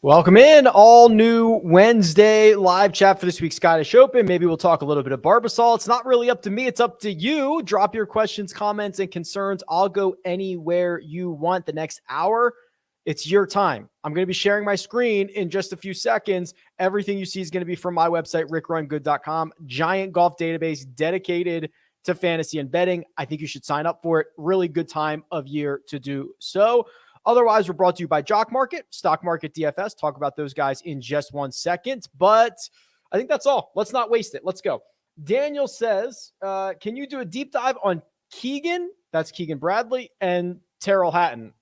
Welcome in, all new Wednesday live chat for this week's Scottish Open. Maybe we'll talk a little bit of Barbasol. It's not really up to me. It's up to you. Drop your questions, comments, and concerns. I'll go anywhere you want the next hour. It's your time. I'm going to be sharing my screen in just a few seconds. Everything you see is going to be from my website, RickRunGood.com. Giant golf database dedicated to fantasy and betting. I think you should sign up for it. Really good time of year to do so. Otherwise, we're brought to you by Jock Market, Stock Market DFS. Talk about those guys in just 1 second. But I think that's all. Let's not waste it. Let's go. Daniel says, can you do a deep dive on Keegan? That's Keegan Bradley and Terrell Hatton.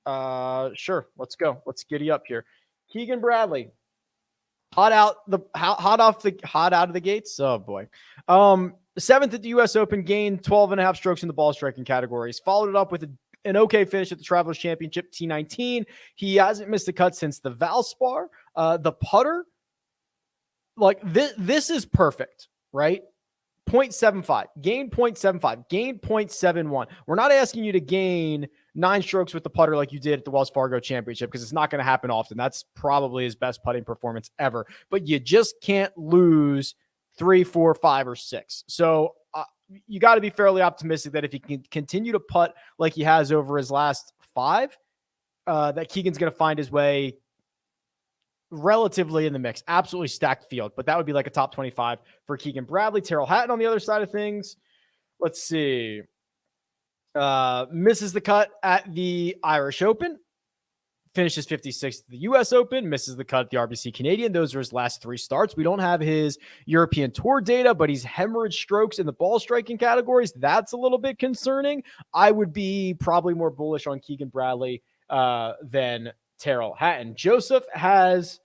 Sure. Let's go. Let's giddy up here. Keegan Bradley. Hot out of the gates. Oh boy. Seventh at the US Open, gained 12.5 strokes in the ball striking categories. Followed it up with an okay finish at the Travelers Championship T19. He hasn't missed a cut since the Valspar. The putter, like this is perfect, right? 0.75, gain 0.75, gain 0.71. We're not asking you to gain 9 strokes with the putter like you did at the Wells Fargo Championship, because it's not going to happen often. That's probably his best putting performance ever. But you just can't lose 3, 4, 5, or 6. So you got to be fairly optimistic that if he can continue to putt like he has over his last 5, that Keegan's going to find his way relatively in the mix. Absolutely stacked field, but that would be like a top 25 for Keegan Bradley. Terrell Hatton on the other side of things. Let's see. Misses the cut at the Irish Open. Finishes 56th at the US Open, misses the cut at the RBC Canadian. Those are his last 3 starts. We don't have his European Tour data, but he's hemorrhaged strokes in the ball striking categories. That's a little bit concerning. I would be probably more bullish on Keegan Bradley than Terrell Hatton. Joseph has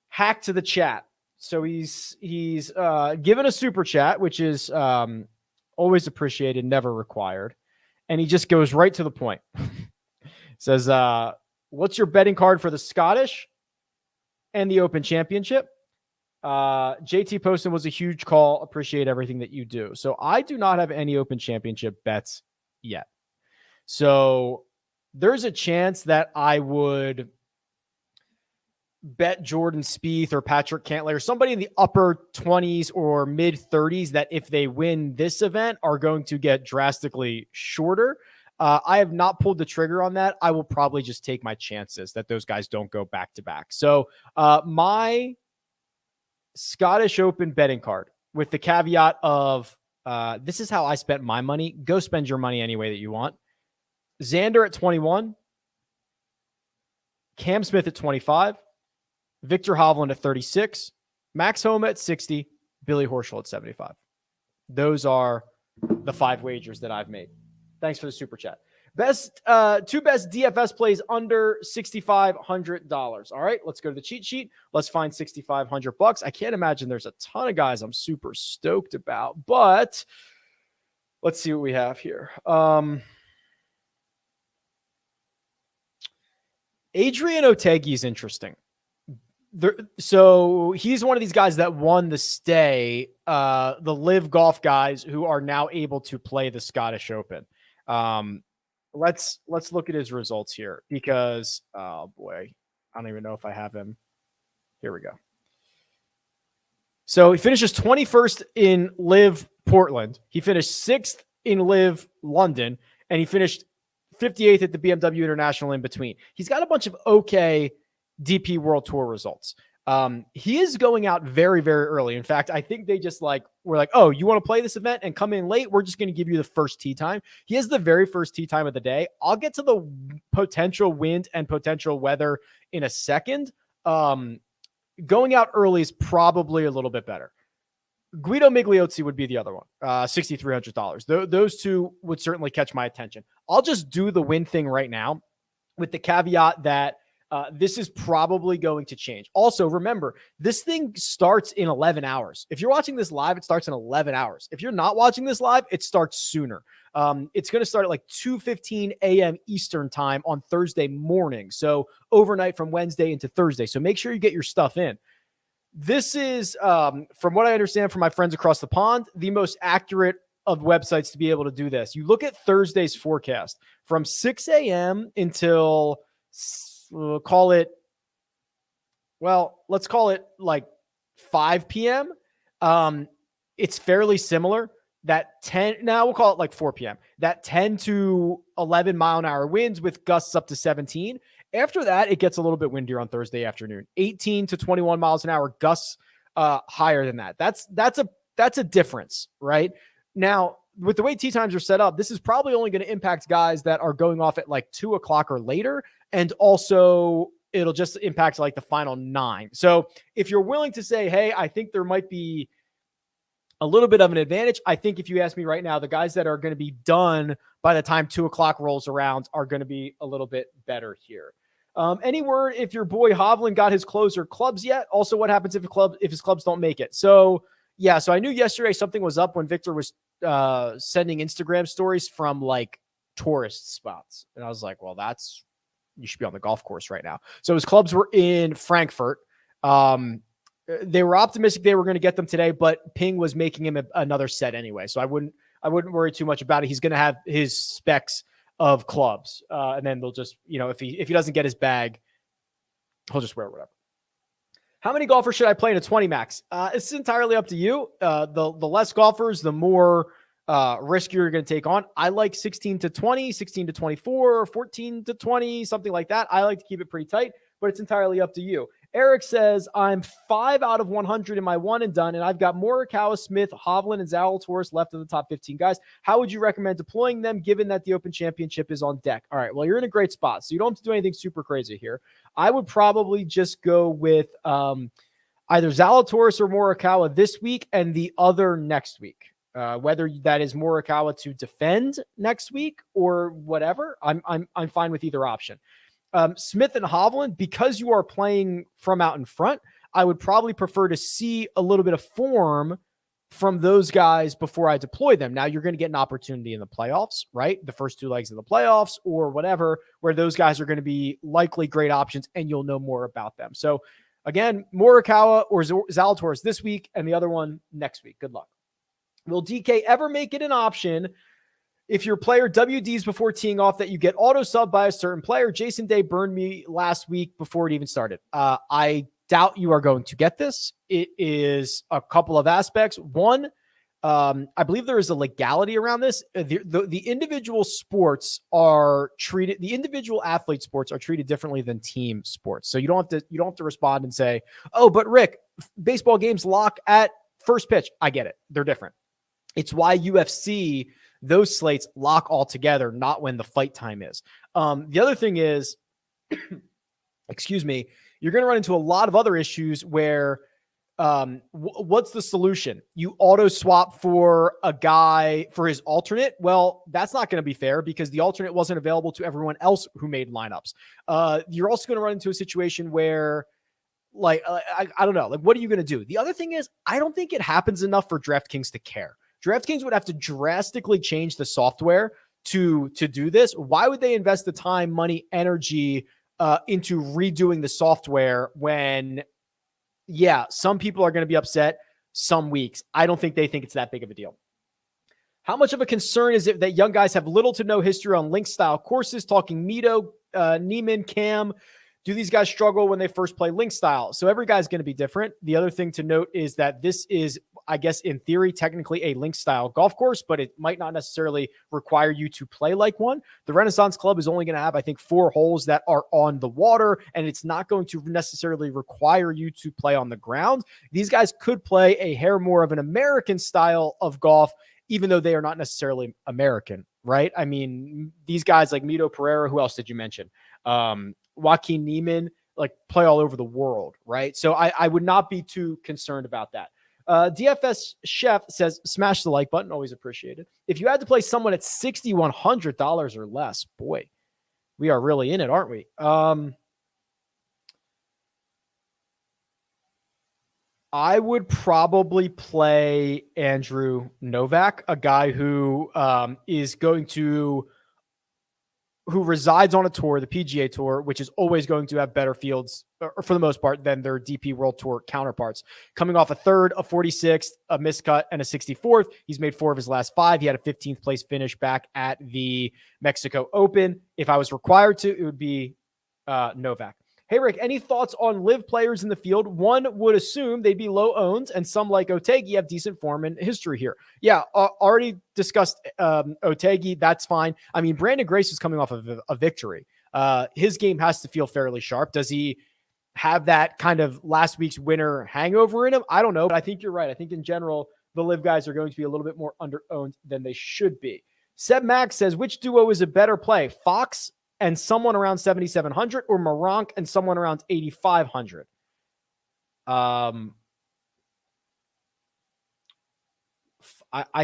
hacked to the chat. So he's given a super chat, which is always appreciated, never required. And he just goes right to the point. Says, what's your betting card for the Scottish and the Open Championship? JT Poston was a huge call. Appreciate everything that you do. So I do not have any Open Championship bets yet. So there's a chance that I would bet Jordan Spieth or Patrick Cantlay or somebody in the upper 20s or mid 30s that if they win this event are going to get drastically shorter. I have not pulled the trigger on that. I will probably just take my chances that those guys don't go back to back. So my Scottish Open betting card with the caveat of this is how I spent my money. Go spend your money any way that you want. Xander at 21, Cam Smith at 25, Victor Hovland at 36, Max Homa at 60, Billy Horschel at 75. Those are the 5 wagers that I've made. Thanks for the super chat. Two best DFS plays under $6,500. All right, let's go to the cheat sheet. Let's find $6,500. I can't imagine there's a ton of guys I'm super stoked about, but let's see what we have here. Adrian Otegi is interesting. So he's one of these guys that won the stay, the live golf guys who are now able to play the Scottish Open. Let's look at his results here because, oh boy, I don't even know if I have him. Here we go. So he finishes 21st in live Portland. He finished 6th in live London, and he finished 58th at the BMW International in between. He's got a bunch of okay DP World Tour results. He is going out very, very early. In fact, I think they just were like, oh, you want to play this event and come in late? We're just going to give you the first tee time. He has the very first tee time of the day. I'll get to the potential wind and potential weather in a second. Going out early is probably a little bit better. Guido Migliozzi would be the other one, $6,300. Those two would certainly catch my attention. I'll just do the win thing right now with the caveat that this is probably going to change. Also, remember, this thing starts in 11 hours. If you're watching this live, it starts in 11 hours. If you're not watching this live, it starts sooner. It's going to start at like 2:15 a.m. Eastern time on Thursday morning. So overnight from Wednesday into Thursday. So make sure you get your stuff in. This is, from what I understand from my friends across the pond, the most accurate of websites to be able to do this. You look at Thursday's forecast from 6 a.m. until call it well, let's call it like 5 p.m. It's fairly similar. That 10, now we'll call it like 4 p.m. That 10 to 11 mile an hour winds with gusts up to 17. After that, it gets a little bit windier on Thursday afternoon. 18 to 21 miles an hour, gusts higher than that. That's a difference, right? Now, with the way tee times are set up, this is probably only going to impact guys that are going off at like 2 o'clock or later. And also, it'll just impact like the final 9. So if you're willing to say, hey, I think there might be a little bit of an advantage, I think if you ask me right now, the guys that are going to be done by the time 2 o'clock rolls around are going to be a little bit better here. Any word if your boy Hovland got his closer clubs yet? Also, what happens if his clubs don't make it? So yeah, so I knew yesterday something was up when Victor was sending Instagram stories from like tourist spots. And I was like, well, you should be on the golf course right now. So his clubs were in Frankfurt. They were optimistic they were going to get them today, but Ping was making him another set anyway. So I wouldn't worry too much about it. He's going to have his specs of clubs. And then they'll just, if he doesn't get his bag, he'll just wear whatever. How many golfers should I play in a 20 max? It's entirely up to you. The less golfers, the more risk you're going to take on. I like 16 to 20, 16 to 24, 14 to 20, something like that. I like to keep it pretty tight, but it's entirely up to you. Eric says, I'm 5 out of 100 in my one and done, and I've got Morikawa, Smith, Hovland, and Zalatoris left of the top 15 guys. How would you recommend deploying them given that the Open Championship is on deck? All right, well, you're in a great spot, so you don't have to do anything super crazy here. I would probably just go with either Zalatoris or Morikawa this week and the other next week. Whether that is Morikawa to defend next week or whatever, I'm fine with either option. Smith and Hovland, because you are playing from out in front, I would probably prefer to see a little bit of form from those guys before I deploy them. Now you're going to get an opportunity in the playoffs, right? The first 2 legs of the playoffs or whatever, where those guys are going to be likely great options and you'll know more about them. So again, Morikawa or Zalatoris this week and the other one next week. Good luck. Will DK ever make it an option if your player WDs before teeing off that you get auto sub by a certain player? Jason Day burned me last week before it even started. I doubt you are going to get this. It is a couple of aspects. One, I believe there is a legality around this. The individual sports are treated, the individual athlete sports are treated differently than team sports. So you don't have to respond and say, oh, but Rick, baseball games lock at first pitch. I get it. They're different. It's why UFC, those slates lock all together, not when the fight time is. The other thing is, excuse me, you're going to run into a lot of other issues where what's the solution? You auto swap for a guy for his alternate. Well, that's not going to be fair because the alternate wasn't available to everyone else who made lineups. You're also going to run into a situation where I don't know, what are you going to do? The other thing is, I don't think it happens enough for DraftKings to care. DraftKings would have to drastically change the software to do this. Why would they invest the time, money, energy into redoing the software when, yeah, some people are going to be upset some weeks? I don't think they think it's that big of a deal. How much of a concern is it that young guys have little to no history on link style courses? Talking Mito, Neiman, Cam. Do these guys struggle when they first play link style? So every guy's going to be different. The other thing to note is that this is, I guess, in theory, technically a link style golf course, but it might not necessarily require you to play like one. The Renaissance Club is only going to have, I think, 4 holes that are on the water, and it's not going to necessarily require you to play on the ground. These guys could play a hair more of an American style of golf, even though they are not necessarily American, right? I mean, these guys like Mito Pereira, who else did you mention? Joaquin Neiman, play all over the world, right? So I would not be too concerned about that. DFS Chef says, smash the like button. Always appreciated. If you had to play someone at $6,100 or less, boy, we are really in it, aren't we? I would probably play Andrew Novak, a guy who who resides on a tour, the PGA Tour, which is always going to have better fields, or for the most part, than their DP World Tour counterparts. Coming off a 3rd, a 46th, a miscut, and a 64th. He's made 4 of his last 5. He had a 15th place finish back at the Mexico Open. If I was required to, it would be Novak. Hey, Rick, any thoughts on live players in the field? One would assume they'd be low owned, and some like Otegi have decent form and history here. Yeah, already discussed Otegi. That's fine. I mean, Brandon Grace is coming off of a victory. His game has to feel fairly sharp. Does he have that kind of last week's winner hangover in him? I don't know, but I think you're right. I think in general, the live guys are going to be a little bit more under-owned than they should be. Seb Max says, which duo is a better play? Fox and someone around 7,700 or Moronk and someone around 8,500? I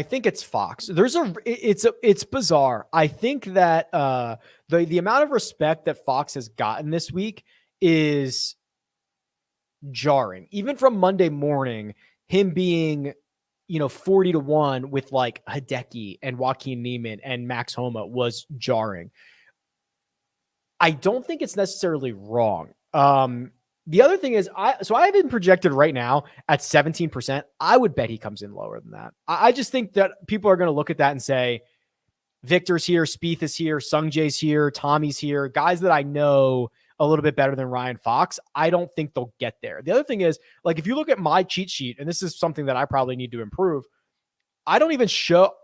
think it's Fox. It's bizarre. I think that the amount of respect that Fox has gotten this week is jarring. Even from Monday morning, him being 40-1 with like Hideki and Joaquin Neiman and Max Homa was jarring. I don't think it's necessarily wrong. The other thing is, I have him projected right now at 17%. I would bet he comes in lower than that. I just think that people are going to look at that and say, Victor's here, Spieth is here, Sungjae's here, Tommy's here, guys that I know a little bit better than Ryan Fox. I don't think they'll get there. The other thing is, like, if you look at my cheat sheet, and this is something that I probably need to improve, I don't even show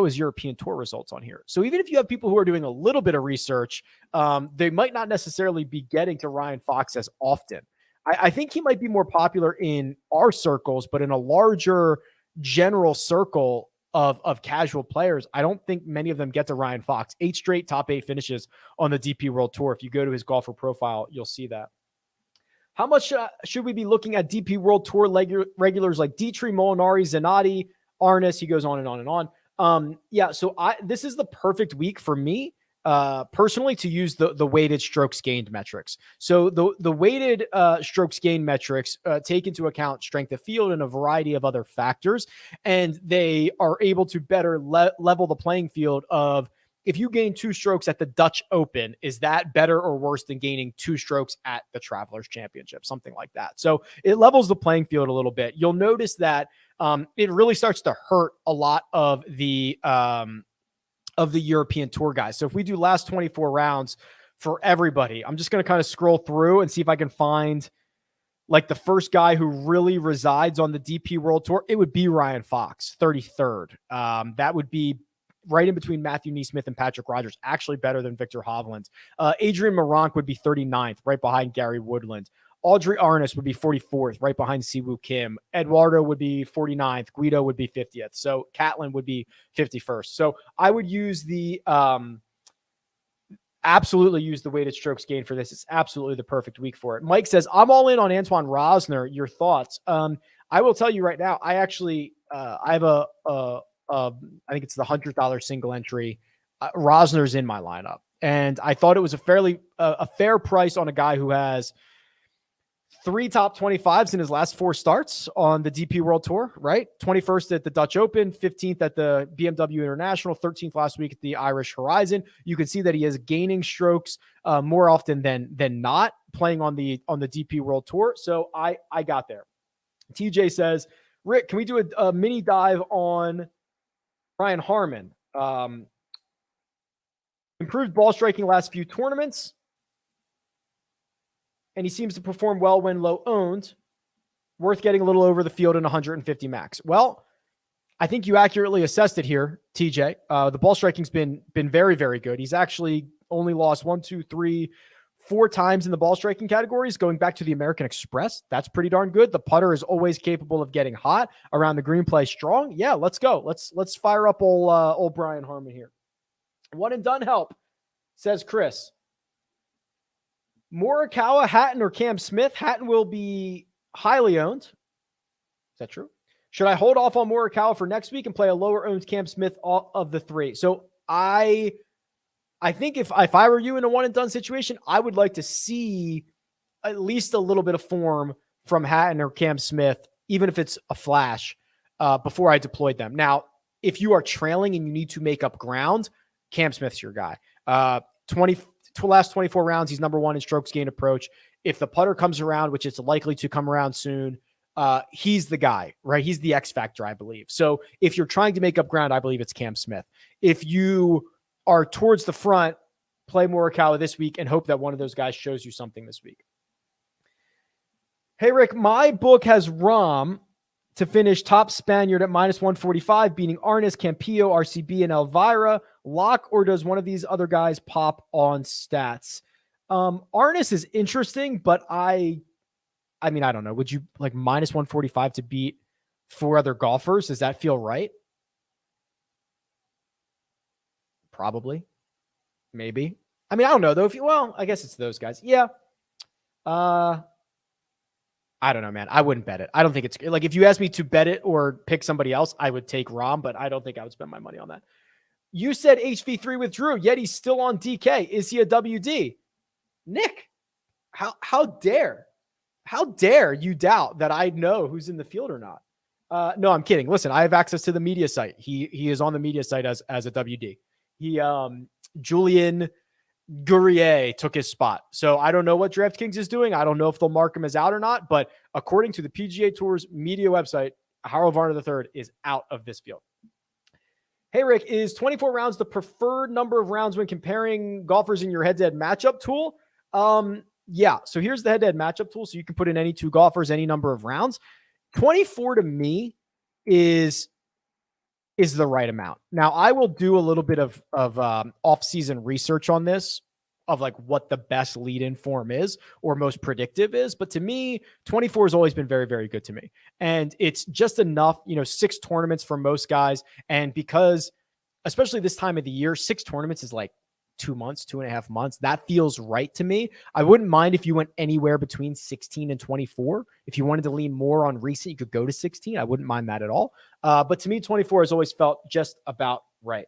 his European Tour results on here. So even if you have people who are doing a little bit of research, they might not necessarily be getting to Ryan Fox as often. I think he might be more popular in our circles, but in a larger general circle of casual players, I don't think many of them get to Ryan Fox. 8 straight top 8 finishes on the DP World Tour. If you go to his golfer profile, you'll see that. How much should we be looking at DP World Tour regulars like Dietrich, Molinari, Zanotti, Arnis? He goes on and on and on. So this is the perfect week for me personally to use the weighted strokes gained metrics. So the weighted strokes gained metrics take into account strength of field and a variety of other factors, and they are able to better level the playing field of, if you gain 2 strokes at the Dutch Open, is that better or worse than gaining 2 strokes at the Travelers Championship? Something like that. So it levels the playing field a little bit. You'll notice that it really starts to hurt a lot of the European Tour guys. So if we do last 24 rounds for everybody, I'm just going to kind of scroll through and see if I can find like the first guy who really resides on the DP World Tour. It would be Ryan Fox, 33rd. That would be right in between Matthew Neesmith and Patrick Rogers, actually better than Victor Hovland. Adrian Moronk would be 39th, right behind Gary Woodland. Audrey Arnis would be 44th, right behind Siwoo Kim. Eduardo would be 49th. Guido would be 50th. So Catlin would be 51st. So I would use absolutely use the weighted strokes gain for this. It's absolutely the perfect week for it. Mike says, I'm all in on Antoine Rosner. Your thoughts? I will tell you right now, I actually, I have I think it's the $100 single entry. Rosner's in my lineup. And I thought it was a fair price on a guy who has 3 top 25s in his last 4 starts on the DP World Tour, right? 21st at the Dutch Open, 15th at the BMW International, 13th last week at the Irish Horizon. You can see that he is gaining strokes more often than not playing on the DP World Tour. So I got there. TJ says, Rick, can we do a mini dive on Brian Harman? Improved ball striking last few tournaments, and he seems to perform well when low owned. Worth getting a little over the field in 150 max. Well, I think you accurately assessed it here, TJ. The ball striking's been very, very good. He's actually only lost 1, 2, 3, 4 times in the ball striking categories, going back to the American Express. That's pretty darn good. The putter is always capable of getting hot around the green, play strong. Yeah, let's go. Let's fire up old Brian Harman here. One and done help, says Chris. Morikawa, Hatton, or Cam Smith? Hatton will be highly owned. Is that true? Should I hold off on Morikawa for next week and play a lower owned Cam Smith of the 3? So I think if I were you in a one and done situation, I would like to see at least a little bit of form from Hatton or Cam Smith, even if it's a flash, before I deployed them. Now, if you are trailing and you need to make up ground, Cam Smith's your guy. Last 24 rounds, he's number 1 in strokes gained approach. If the putter comes around, which it's likely to come around soon, he's the guy, right? He's the X factor, I believe. So if you're trying to make up ground, I believe it's Cam Smith. If you are towards the front, play Morikawa this week and hope that one of those guys shows you something this week. Hey, Rick, my book has Rom to finish top Spaniard at -145, beating Arnis, Campillo, RCB, and Elvira. Lock, or does one of these other guys pop on stats? Arnis is interesting, but I mean, I don't know. Would you like -145 to beat 4 other golfers? Does that feel right? Probably. Maybe. I mean, I don't know though. Well, I guess it's those guys. Yeah. I don't know, man. I wouldn't bet it. I don't think it's like if you asked me to bet it or pick somebody else, I would take Rom, but I don't think I would spend my money on that. You said HV3 withdrew, yet he's still on DK. Is he a WD? Nick, how dare you doubt that I know who's in the field or not? No, I'm kidding. Listen, I have access to the media site. He is on the media site as a WD. Julian Gurrier took his spot. So I don't know what DraftKings is doing. I don't know if they'll mark him as out or not, but according to the PGA Tour's media website, Harold Varner III is out of this field. Hey, Rick, is 24 rounds the preferred number of rounds when comparing golfers in your head-to-head matchup tool? Yeah. So here's the head-to-head matchup tool. So you can put in any 2 golfers, any number of rounds. 24 to me is the right amount. Now, I will do a little bit of off-season research on this, of like what the best lead-in form is or most predictive is. But to me, 24 has always been very, very good to me. And it's just enough, 6 tournaments for most guys. And because, especially this time of the year, 6 tournaments is like 2 months, 2.5 months. That feels right to me. I wouldn't mind if you went anywhere between 16 and 24. If you wanted to lean more on recent, you could go to 16. I wouldn't mind that at all. But to me, 24 has always felt just about right.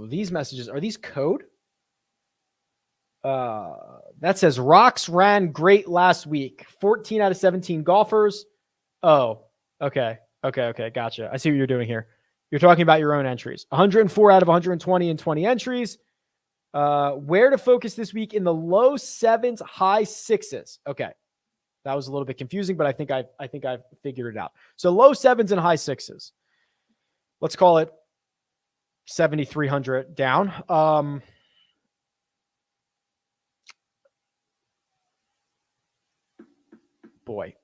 These messages, are these code? That says Rocks ran great last week. 14 out of 17 golfers. Oh, okay. Gotcha. I see what you're doing here. You're talking about your own entries. 104 out of 120 and 20 entries. Where to focus this week? In the low 7s, high 6s. Okay. That was a little bit confusing, but I think I've figured it out. So low 7s and high 6s. Let's call it 7,300 down. Boy,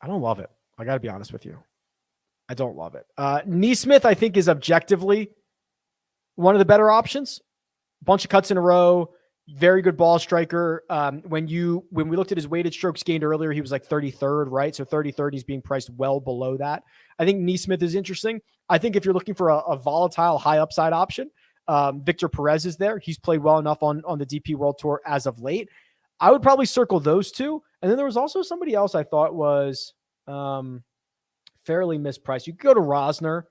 I don't love it. I got to be honest with you. I don't love it. Neesmith, I think, is objectively one of the better options. Bunch of cuts in a row. Very good ball striker. When we looked at his weighted strokes gained earlier, he was like 33rd, right? So 33rd, he's being priced well below that. I think Neesmith is interesting. I think if you're looking for a volatile, high upside option, Victor Perez is there. He's played well enough on the DP World Tour as of late. I would probably circle those 2. And then there was also somebody else I thought was fairly mispriced. You could go to Rosner. I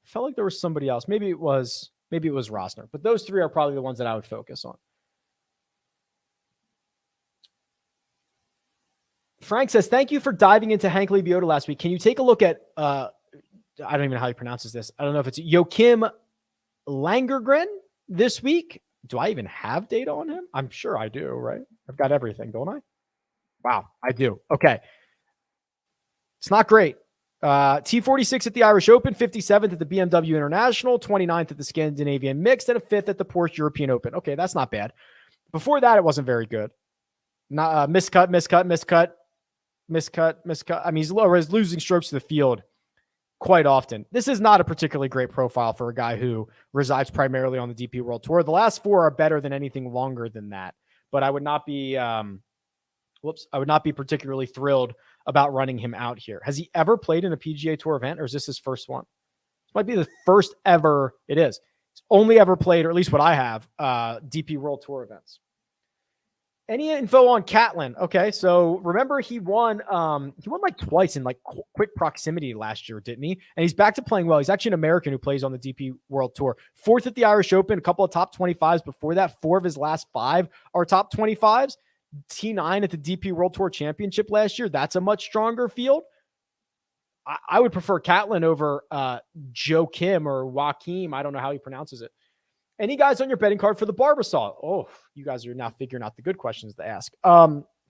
felt like there was somebody else. Maybe it was Rosner. But those 3 are probably the ones that I would focus on. Frank says, thank you for diving into Hank Lebiota last week. Can you take a look at, I don't even know how he pronounces this. I don't know if it's Joachim Langergren this week. Do I even have data on him? I'm sure I do, right? I've got everything, don't I? Wow, I do. Okay. It's not great. T46 at the Irish Open, 57th at the BMW International, 29th at the Scandinavian Mixed, and a 5th at the Porsche European Open. Okay, that's not bad. Before that, it wasn't very good. Not miscut. I mean, he's losing strokes to the field quite often. This is not a particularly great profile for a guy who resides primarily on the DP World Tour. The last 4 are better than anything longer than that, but I would not be particularly thrilled about running him out here. Has he ever played in a PGA Tour event, or is this his first one? This might be the first ever. It is. He's only ever played, or at least what I have, DP World Tour events. Any info on Catlin? Okay, so remember he won like twice in like quick proximity last year, didn't he? And he's back to playing well. He's actually an American who plays on the DP World Tour. 4th at the Irish Open, a couple of top 25s before that. 4 of his last 5 are top 25s. T9 at the DP World Tour Championship last year. That's a much stronger field. I would prefer Catlin over Joachim or Joachim. I don't know how he pronounces it. Any guys on your betting card for the Barbasol? Oh, you guys are now figuring out the good questions to ask.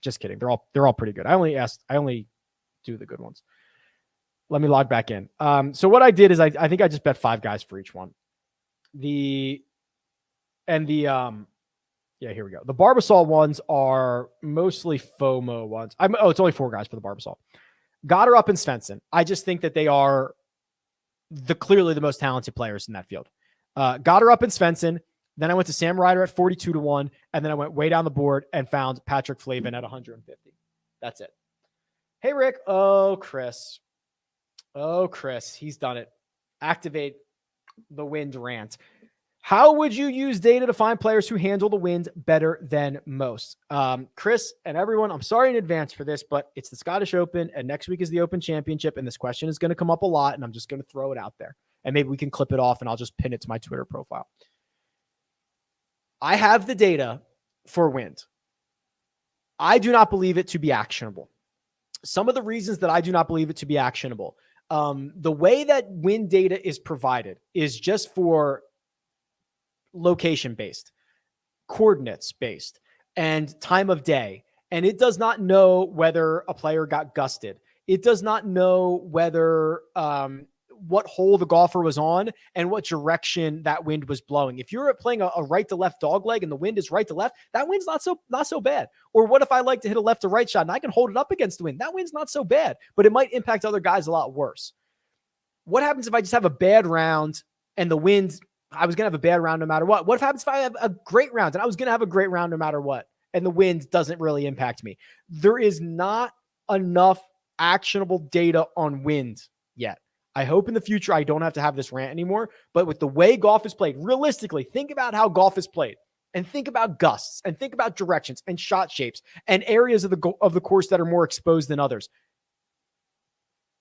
Just kidding. They're all pretty good. I only do the good ones. Let me log back in. So what I did is I think I just bet 5 guys for each one. Yeah, here we go. The Barbasol ones are mostly FOMO ones. It's only 4 guys for the Barbasol. Goddard and Svensson. I just think that they are clearly the most talented players in that field. Goddard and Svensson. Then I went to Sam Ryder at 42-1, and then I went way down the board and found Patrick Flavin at 150. That's it. Hey, Rick. Oh, Chris. He's done it. Activate the wind rant. How would you use data to find players who handle the wind better than most? Chris and everyone, I'm sorry in advance for this, but it's the Scottish Open, and next week is the Open Championship, and this question is going to come up a lot, and I'm just going to throw it out there. And maybe we can clip it off, and I'll just pin it to my Twitter profile. I have the data for wind. I do not believe it to be actionable. Some of the reasons that I do not believe it to be actionable, the way that wind data is provided is just for location-based, coordinates-based, and time of day. And it does not know whether a player got gusted. It does not know whether what hole the golfer was on and what direction that wind was blowing. If you're playing a right to left dog leg and the wind is right to left, that wind's not so bad. Or what if I like to hit a left to right shot and I can hold it up against the wind? That wind's not so bad, but it might impact other guys a lot worse. What happens if I just have a bad round and the wind, I was going to have a bad round no matter what? What happens if I have a great round and I was going to have a great round no matter what, and the wind doesn't really impact me? There is not enough actionable data on wind yet. I hope in the future I don't have to have this rant anymore, but with the way golf is played, realistically, think about how golf is played and think about gusts and think about directions and shot shapes and areas of the course that are more exposed than others.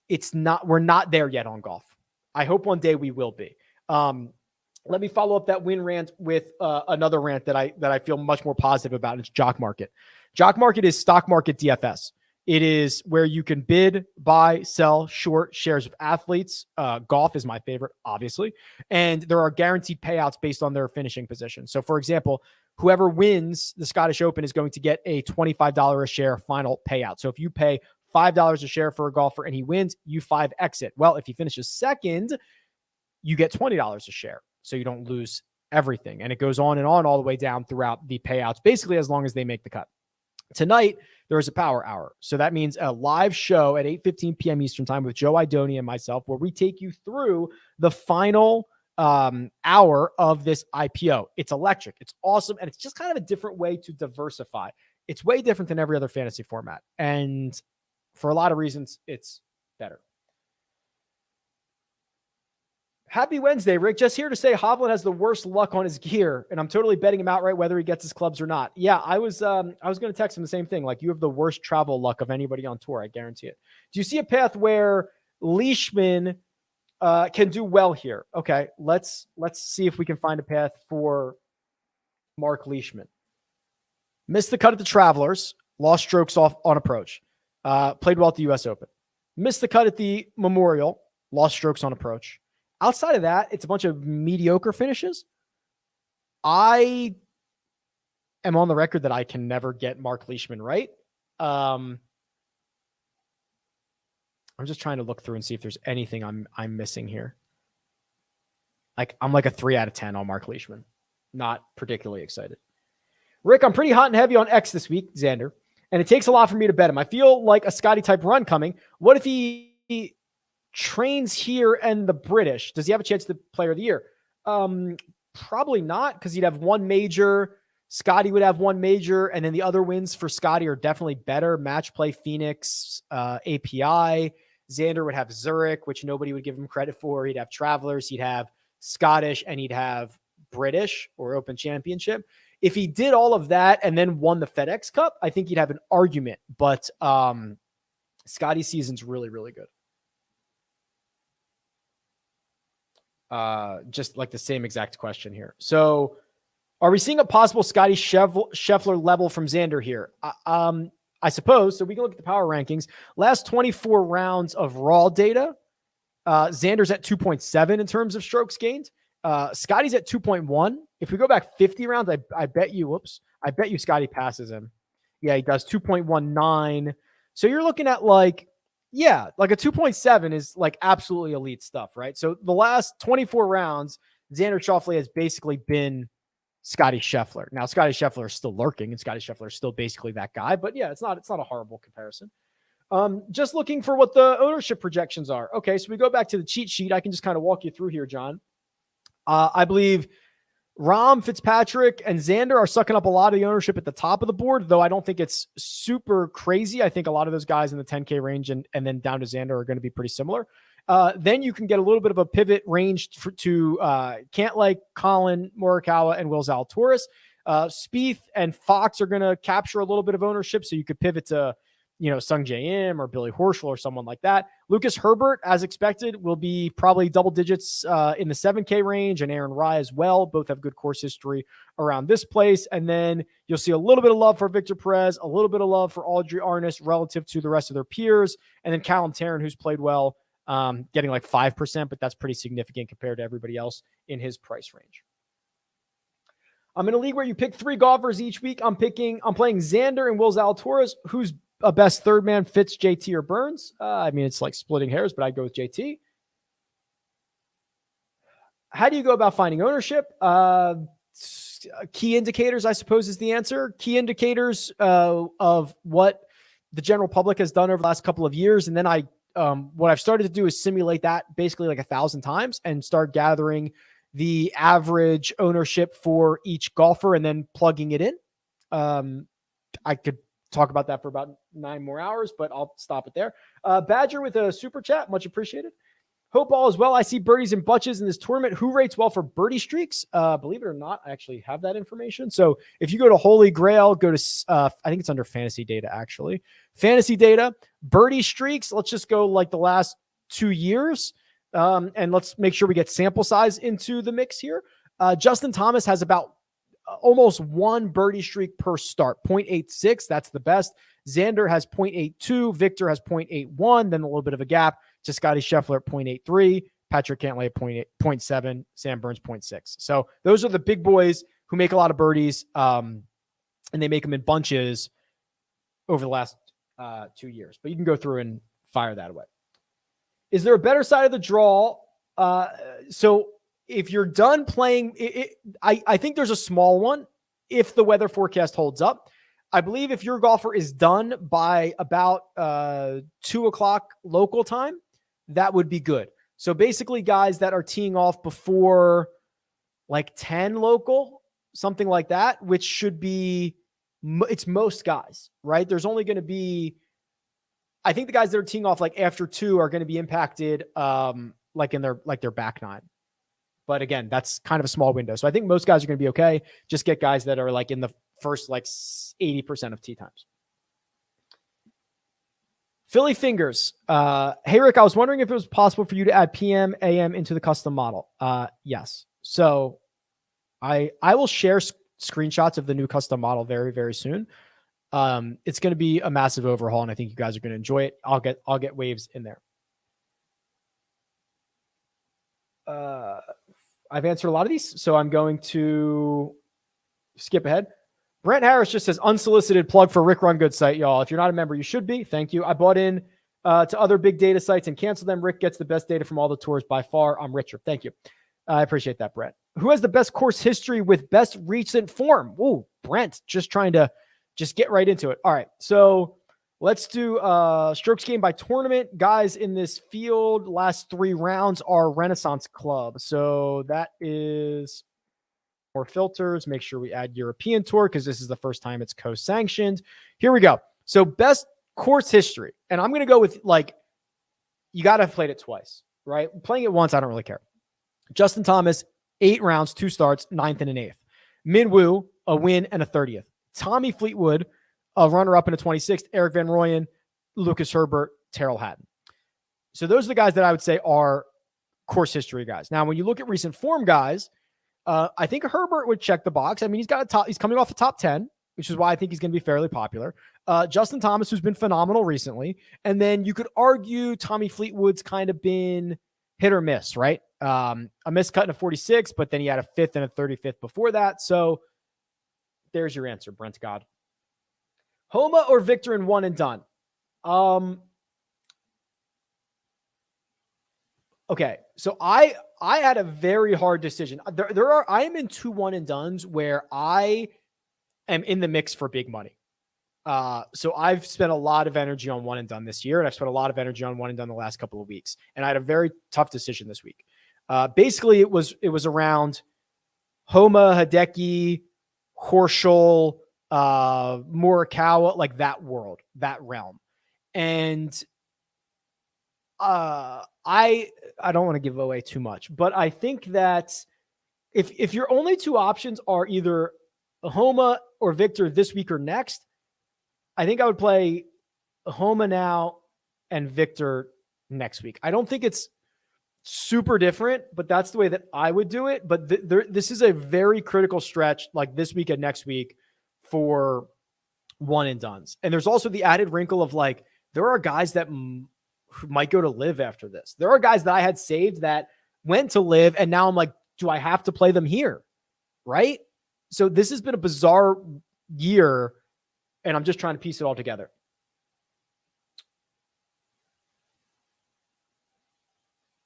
We're not there yet on golf. I hope one day we will be. Let me follow up that win rant with another rant that I feel much more positive about. And it's Jock Market. Jock Market is stock market DFS. It is where you can bid, buy, sell short shares of athletes. Golf is my favorite, obviously. And there are guaranteed payouts based on their finishing position. So, for example, whoever wins the Scottish Open is going to get a $25 a share final payout. So if you pay $5 a share for a golfer and he wins, you 5x it. Well, if he finishes second, you get $20 a share. So you don't lose everything. And it goes on and on all the way down throughout the payouts, basically as long as they make the cut. Tonight, there is a power hour. So that means a live show at 8:15 p.m. Eastern time with Joe Idoni and myself, where we take you through the final hour of this IPO. It's electric. It's awesome. And it's just kind of a different way to diversify. It's way different than every other fantasy format. And for a lot of reasons, it's better. Happy Wednesday, Rick. Just here to say Hovland has the worst luck on his gear, and I'm totally betting him outright whether he gets his clubs or not. Yeah, I was going to text him the same thing. Like, you have the worst travel luck of anybody on tour. I guarantee it. Do you see a path where Leishman can do well here? Okay, let's see if we can find a path for Mark Leishman. Missed the cut at the Travelers, lost strokes off on approach. Played well at the U.S. Open. Missed the cut at the Memorial, lost strokes on approach. Outside of that, it's a bunch of mediocre finishes. I am on the record that I can never get Mark Leishman right. I'm just trying to look through and see if there's anything I'm missing here. I'm like a 3 out of 10 on Mark Leishman. Not particularly excited. Rick, I'm pretty hot and heavy on X this week, Xander, and it takes a lot for me to bet him. I feel like a Scotty type run coming. What if he trains here and the British? Does he have a chance to player of the year? Probably not, because he'd have one major. Scotty would have one major, and then the other wins for Scotty are definitely better. Match play, Phoenix, API. Xander would have Zurich, which nobody would give him credit for. He'd have Travelers, he'd have Scottish, and he'd have British or Open Championship. If he did all of that and then won the FedEx Cup, I think he'd have an argument. But Scotty's season's really, really good. Just like the same exact question here. So are we seeing a possible Scotty Scheffler level from Xander here? I suppose. So we can look at the power rankings. Last 24 rounds of raw data. Xander's at 2.7 in terms of strokes gained. Scotty's at 2.1. If we go back 50 rounds, I bet you Scotty passes him. Yeah, he does 2.19. So you're looking at like a 2.7 is like absolutely elite stuff, right? So the last 24 rounds, Xander Schauffele has basically been Scotty Scheffler. Now, Scotty Scheffler is still lurking, and Scotty Scheffler is still basically that guy. But yeah, it's not a horrible comparison. Just looking for what the ownership projections are. Okay, so we go back to the cheat sheet. I can just kind of walk you through here, John. I believe Rahm, Fitzpatrick, and Xander are sucking up a lot of the ownership at the top of the board, though I don't think it's super crazy. I think a lot of those guys in the 10K range and then down to Xander are going to be pretty similar. Then you can get a little bit of a pivot range to Cantlake, Colin, Morikawa, and Will Zalatoris. Spieth and Fox are going to capture a little bit of ownership, so you could pivot to Sung J M or Billy Horschel or someone like that. Lucas Herbert, as expected, will be probably double digits in the 7K range, and Aaron Rai as well. Both have good course history around this place. And then you'll see a little bit of love for Victor Perez, a little bit of love for Audrey Arnis relative to the rest of their peers. And then Callum Tarrant, who's played well, getting like 5%, but that's pretty significant compared to everybody else in his price range. I'm in a league where you pick 3 golfers each week. I'm playing Xander and Will Zalatoris. Who's a best third man, Fitz, JT, or Burns? I mean, it's like splitting hairs, but I'd go with JT. How do you go about finding ownership? Key indicators, I suppose, is the answer. Key indicators of what the general public has done over the last couple of years. And then what I've started to do is simulate that basically like 1,000 times and start gathering the average ownership for each golfer and then plugging it in. I could talk about that for about 9 more hours, but I'll stop it there. Badger with a super chat. Much appreciated. Hope all is well. I see birdies and bunches in this tournament. Who rates well for birdie streaks? Believe it or not, I actually have that information. So if you go to Holy Grail, go to, I think it's under fantasy data, actually. Fantasy data, birdie streaks. Let's just go like the last 2 years. And let's make sure we get sample size into the mix here. Justin Thomas has about almost 1 birdie streak per start, 0.86. That's the best. Xander has 0.82. Victor has 0.81. Then a little bit of a gap to Scotty Scheffler at 0.83. Patrick Cantlay at 0.7. Sam Burns 0.6. So those are the big boys who make a lot of birdies, and they make them in bunches over the last 2 years. But you can go through and fire that away. Is there a better side of the draw? So if you're done playing, I think there's a small one if the weather forecast holds up. I believe if your golfer is done by about 2 o'clock local time, that would be good. So basically guys that are teeing off before like 10 local, something like that, which should be, it's most guys, right? There's only going to be, I think the guys that are teeing off like after 2 are going to be impacted like in their back 9. But again, that's kind of a small window. So I think most guys are going to be okay. Just get guys that are like in the first like 80% of tee times. Philly Fingers. Hey, Rick, I was wondering if it was possible for you to add PM, AM into the custom model. Yes. So I will share screenshots of the new custom model very, very soon. It's going to be a massive overhaul, and I think you guys are going to enjoy it. I'll get waves in there. I've answered a lot of these, so I'm going to skip ahead. Brent Harris just says, unsolicited plug for Rick Run Good site, y'all. If you're not a member, you should be. Thank you. I bought in to other big data sites and canceled them. Rick gets the best data from all the tours by far. I'm richer. Thank you. I appreciate that, Brent. Who has the best course history with best recent form? Ooh, Brent, just trying to get right into it. All right, so let's do strokes gained by tournament. Guys in this field, last 3 rounds are Renaissance Club. So that is more filters. Make sure we add European Tour because this is the first time it's co-sanctioned. Here we go. So best course history. And I'm going to go with like, you got to have played it twice, right? Playing it once, I don't really care. Justin Thomas, 8 rounds, 2 starts, 9th and an 8th. Min Woo, a win and a 30th. Tommy Fleetwood, a runner-up in a 26th. Eric Van Rooyen, Lucas Herbert, Terrell Hatton. So those are the guys that I would say are course history guys. Now, when you look at recent form guys, I think Herbert would check the box. I mean, he's coming off the top 10, which is why I think he's going to be fairly popular. Justin Thomas, who's been phenomenal recently. And then you could argue Tommy Fleetwood's kind of been hit or miss, right? A miscut in a 46, but then he had a 5th and a 35th before that. So there's your answer, Brent God. Homa or Victor in one and done? Okay, so I had a very hard decision. I am in 2 one and dones where I am in the mix for big money. So I've spent a lot of energy on one and done this year, and I've spent a lot of energy on one and done the last couple of weeks. And I had a very tough decision this week. Basically, it was around Homa, Hideki, Horschel, Morikawa, like that world, that realm. And I don't want to give away too much, but I think that if your only 2 options are either Homa or Victor this week or next, I think I would play Homa now and Victor next week. I don't think it's super different, but that's the way that I would do it. But this is a very critical stretch, like this week and next week, for one and dones. And there's also the added wrinkle of like, there are guys that might go to live after this. There are guys that I had saved that went to live, and now I'm like, do I have to play them here? Right? So this has been a bizarre year, and I'm just trying to piece it all together.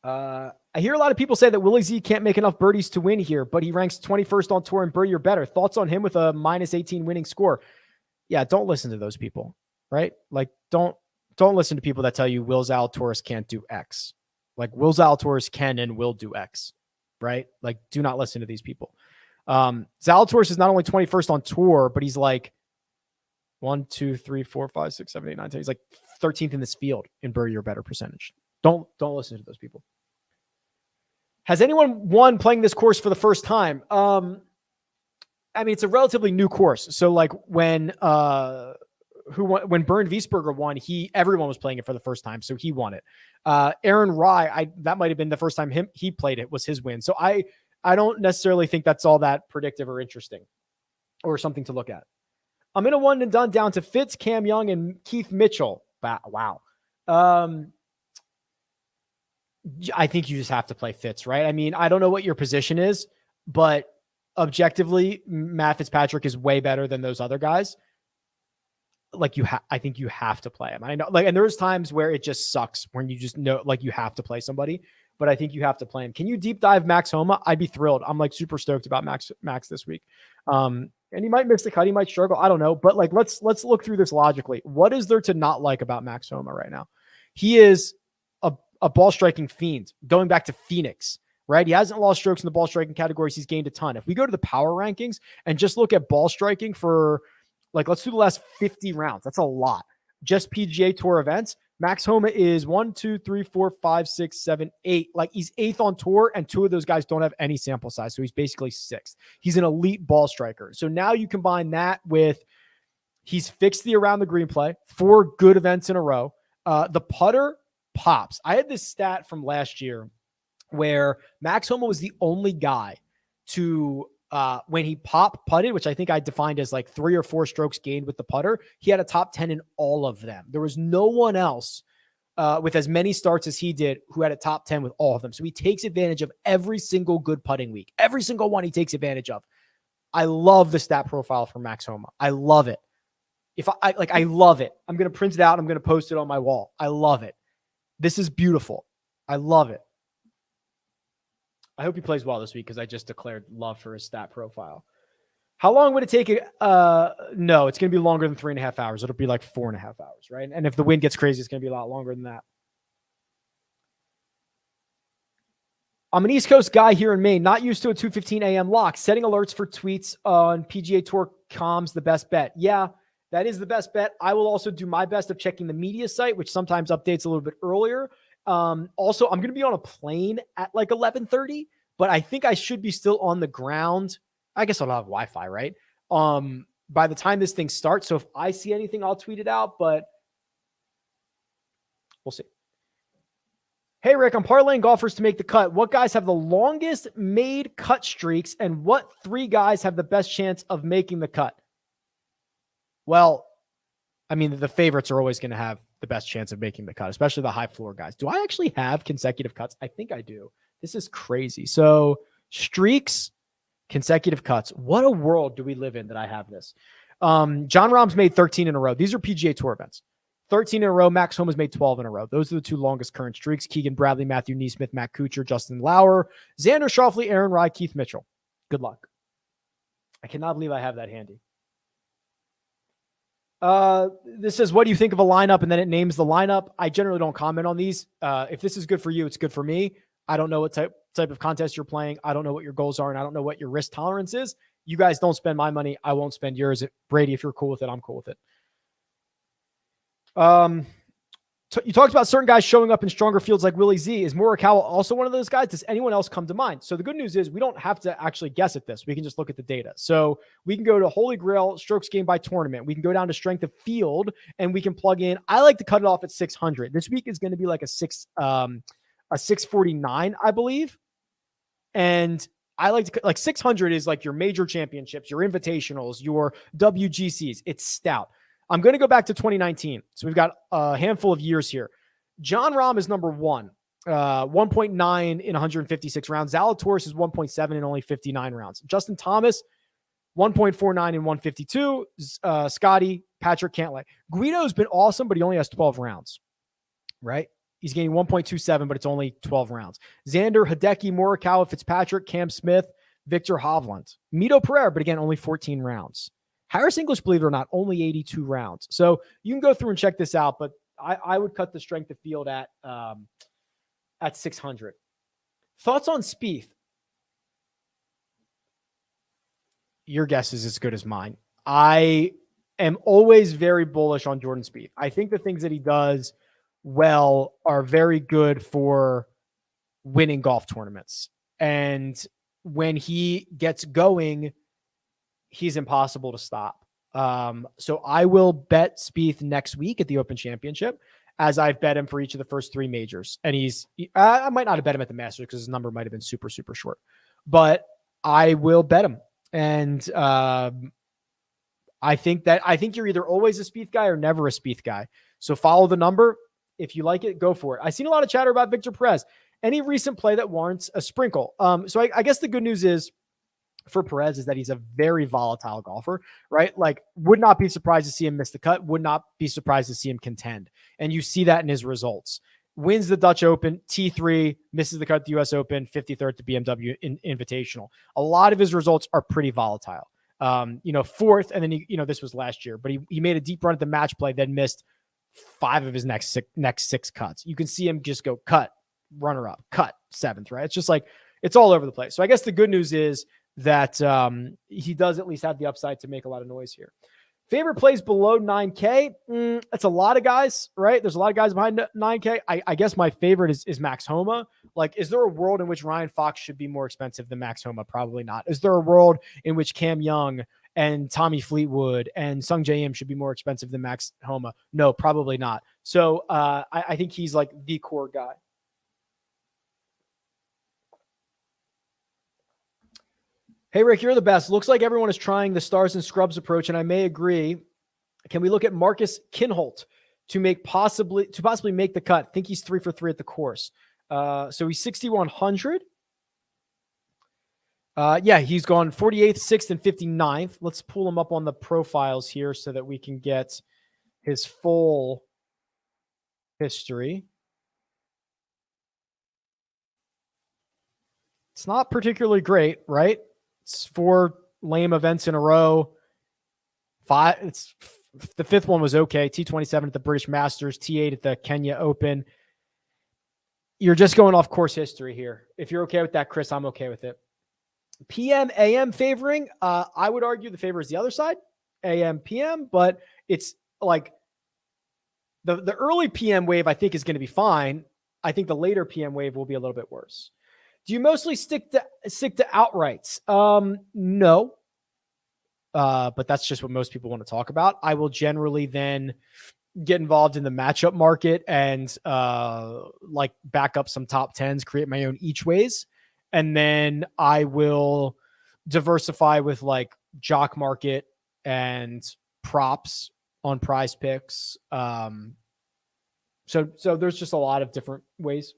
I hear a lot of people say that Willie Z can't make enough birdies to win here, but he ranks 21st on tour in birdie or better. Thoughts on him with a -18 winning score? Yeah, don't listen to those people, right? Like, don't listen to people that tell you Will Zalatoris can't do X. Like, Will Zalatoris can and will do X, right? Like, do not listen to these people. Zalatoris is not only 21st on tour, but he's like 1, 2, 3, 4, 5, 6, 7, 8, 9, 10. He's like 13th in this field in birdie or better percentage. Don't listen to those people. Has anyone won playing this course for the first time? I mean, it's a relatively new course. So like when Bernd Wiesberger won, everyone was playing it for the first time, so he won it. Aaron Rye, that might have been the first time he played it, was his win. So I don't necessarily think that's all that predictive or interesting or something to look at. I'm in a one and done down to Fitz, Cam Young, and Keith Mitchell. Wow. I think you just have to play Fitz, right? I mean, I don't know what your position is, but objectively, Matt Fitzpatrick is way better than those other guys. Like I think you have to play him. I know, like, and there's times where it just sucks when you just know, like, you have to play somebody, but I think you have to play him. Can you deep dive Max Homa? I'd be thrilled. I'm like super stoked about Max this week. And he might miss the cut. He might struggle. I don't know, but like, let's look through this logically. What is there to not like about Max Homa right now? He is a ball striking fiend going back to Phoenix, right? He hasn't lost strokes in the ball striking categories. He's gained a ton. If we go to the power rankings and just look at ball striking for, like, let's do the last 50 rounds. That's a lot. Just PGA Tour events. Max Homa is 1, 2, 3, 4, 5, 6, 7, 8. Like, he's 8th on tour, and 2 of those guys don't have any sample size. So he's basically 6th. He's an elite ball striker. So now you combine that with he's fixed the around the green play, 4 good events in a row. The putter pops. I had this stat from last year where Max Homa was the only guy to when he putted, which I think I defined as like 3 or 4 strokes gained with the putter, he had a top 10 in all of them. There was no one else with as many starts as he did who had a top 10 with all of them. So he takes advantage of every single good putting week. Every single one he takes advantage of. I love the stat profile for Max Homa. I love it. I love it. I'm going to print it out. I'm going to post it on my wall. I love it. This is beautiful. I love it. I hope he plays well this week because I just declared love for his stat profile. How long would it take? No, it's going to be longer than 3.5 hours. It'll be like 4.5 hours, right? And if the wind gets crazy, it's going to be a lot longer than that. I'm an East Coast guy here in Maine, not used to a 2:15 a.m. lock. Setting alerts for tweets on PGA Tour comms, the best bet. Yeah, that is the best bet. I will also do my best of checking the media site, which sometimes updates a little bit earlier. Also, I'm going to be on a plane at like 11:30, but I think I should be still on the ground. I guess I'll have Wi-Fi, right? By the time this thing starts. So if I see anything, I'll tweet it out, but we'll see. Hey, Rick, I'm parlaying golfers to make the cut. What guys have the longest made cut streaks, and what 3 guys have the best chance of making the cut? Well, I mean, the favorites are always going to have the best chance of making the cut, especially the high floor guys. Do I actually have consecutive cuts? I think I do. This is crazy. So streaks, consecutive cuts. What a world do we live in that I have this? John Rahm's made 13 in a row. These are PGA Tour events. 13 in a row. Max Homa's made 12 in a row. Those are the two longest current streaks. Keegan Bradley, Matthew Neesmith, Matt Kuchar, Justin Lauer, Xander Schauffele, Aaron Rye, Keith Mitchell. Good luck. I cannot believe I have that handy. This says, what do you think of a lineup? And then it names the lineup. I generally don't comment on these. If this is good for you, it's good for me. I don't know what type of contest you're playing. I don't know what your goals are, and I don't know what your risk tolerance is. You guys don't spend my money. I won't spend yours. Brady, if you're cool with it, I'm cool with it. You talked about certain guys showing up in stronger fields like Willie Z. Is Morikawa also one of those guys? Does anyone else come to mind? So the good news is we don't have to actually guess at this. We can just look at the data. So we can go to Holy Grail strokes gained by tournament. We can go down to strength of field, and we can plug in. I like to cut it off at 600. This week is going to be like a 649, I believe. And I like to, like, 600 is like your major championships, your invitationals, your WGCs. It's stout. I'm going to go back to 2019. So we've got a handful of years here. John Rahm is number one, 1.9 in 156 rounds. Zalatoris is 1.7 in only 59 rounds. Justin Thomas, 1.49 in 152. Scotty, Patrick Cantlay. Guido's been awesome, but he only has 12 rounds, right? He's gaining 1.27, but it's only 12 rounds. Xander, Hideki, Morikawa, Fitzpatrick, Cam Smith, Victor Hovland. Mito Pereira, but again, only 14 rounds. Harris English, believe it or not, only 82 rounds. So you can go through and check this out, but I would cut the strength of field at 600. Thoughts on Spieth? Your guess is as good as mine. I am always very bullish on Jordan Spieth. I think the things that he does well are very good for winning golf tournaments. And when he gets going, he's impossible to stop. So I will bet Spieth next week at the Open Championship, as I've bet him for each of the first three majors. And I might not have bet him at the Masters because his number might have been super, super short, but I will bet him. And I think you're either always a Spieth guy or never a Spieth guy. So follow the number. If you like it, go for it. I've seen a lot of chatter about Victor Perez. Any recent play that warrants a sprinkle? So I guess the good news is, for Perez, is that he's a very volatile golfer, right? Like, would not be surprised to see him miss the cut, would not be surprised to see him contend. And you see that in his results. Wins the Dutch Open, T3, misses the cut at the US Open, 53rd at the BMW Invitational. A lot of his results are pretty volatile. Fourth, and then this was last year, but he made a deep run at the match play, then missed 5 of his next six cuts. You can see him just go cut, runner up, cut, 7th, right? It's just like, it's all over the place. So I guess the good news is that he does at least have the upside to make a lot of noise here. Favorite plays below 9K? That's a lot of guys, right? There's a lot of guys behind 9K. I guess my favorite is Max Homa. Like, is there a world in which Ryan Fox should be more expensive than Max Homa? Probably not. Is there a world in which Cam Young and Tommy Fleetwood and Sung Jae Im should be more expensive than Max Homa? No, probably not. So I think he's like the core guy. Hey, Rick, you're the best. Looks like everyone is trying the stars and scrubs approach, and I may agree. Can we look at Marcus Kinholt to possibly make the cut? I think he's 3 for 3 at the course. So he's 6,100. He's gone 48th, 6th, and 59th. Let's pull him up on the profiles here so that we can get his full history. It's not particularly great, right? It's 4 lame events in a row. 5. The 5th one was okay. T27 at the British Masters, T8 at the Kenya Open. You're just going off course history here. If you're okay with that, Chris, I'm okay with it. PM, AM favoring. I would argue the favor is the other side, AM, PM, but it's like the early PM wave, I think, is going to be fine. I think the later PM wave will be a little bit worse. Do you mostly stick to outrights? No. But that's just what most people want to talk about. I will generally then get involved in the matchup market and back up some top 10s, create my own each ways. And then I will diversify with like Jock market and props on PrizePicks. So there's just a lot of different ways.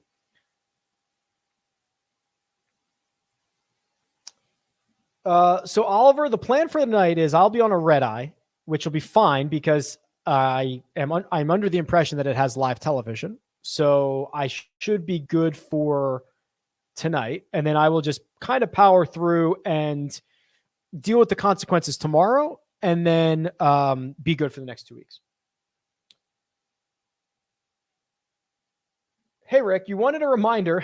So Oliver, the plan for the night is I'll be on a red eye, which will be fine because I'm under the impression that it has live television, so I should be good for tonight, and then I will just kind of power through and deal with the consequences tomorrow, and then be good for the next 2 weeks. Hey, Rick, you wanted a reminder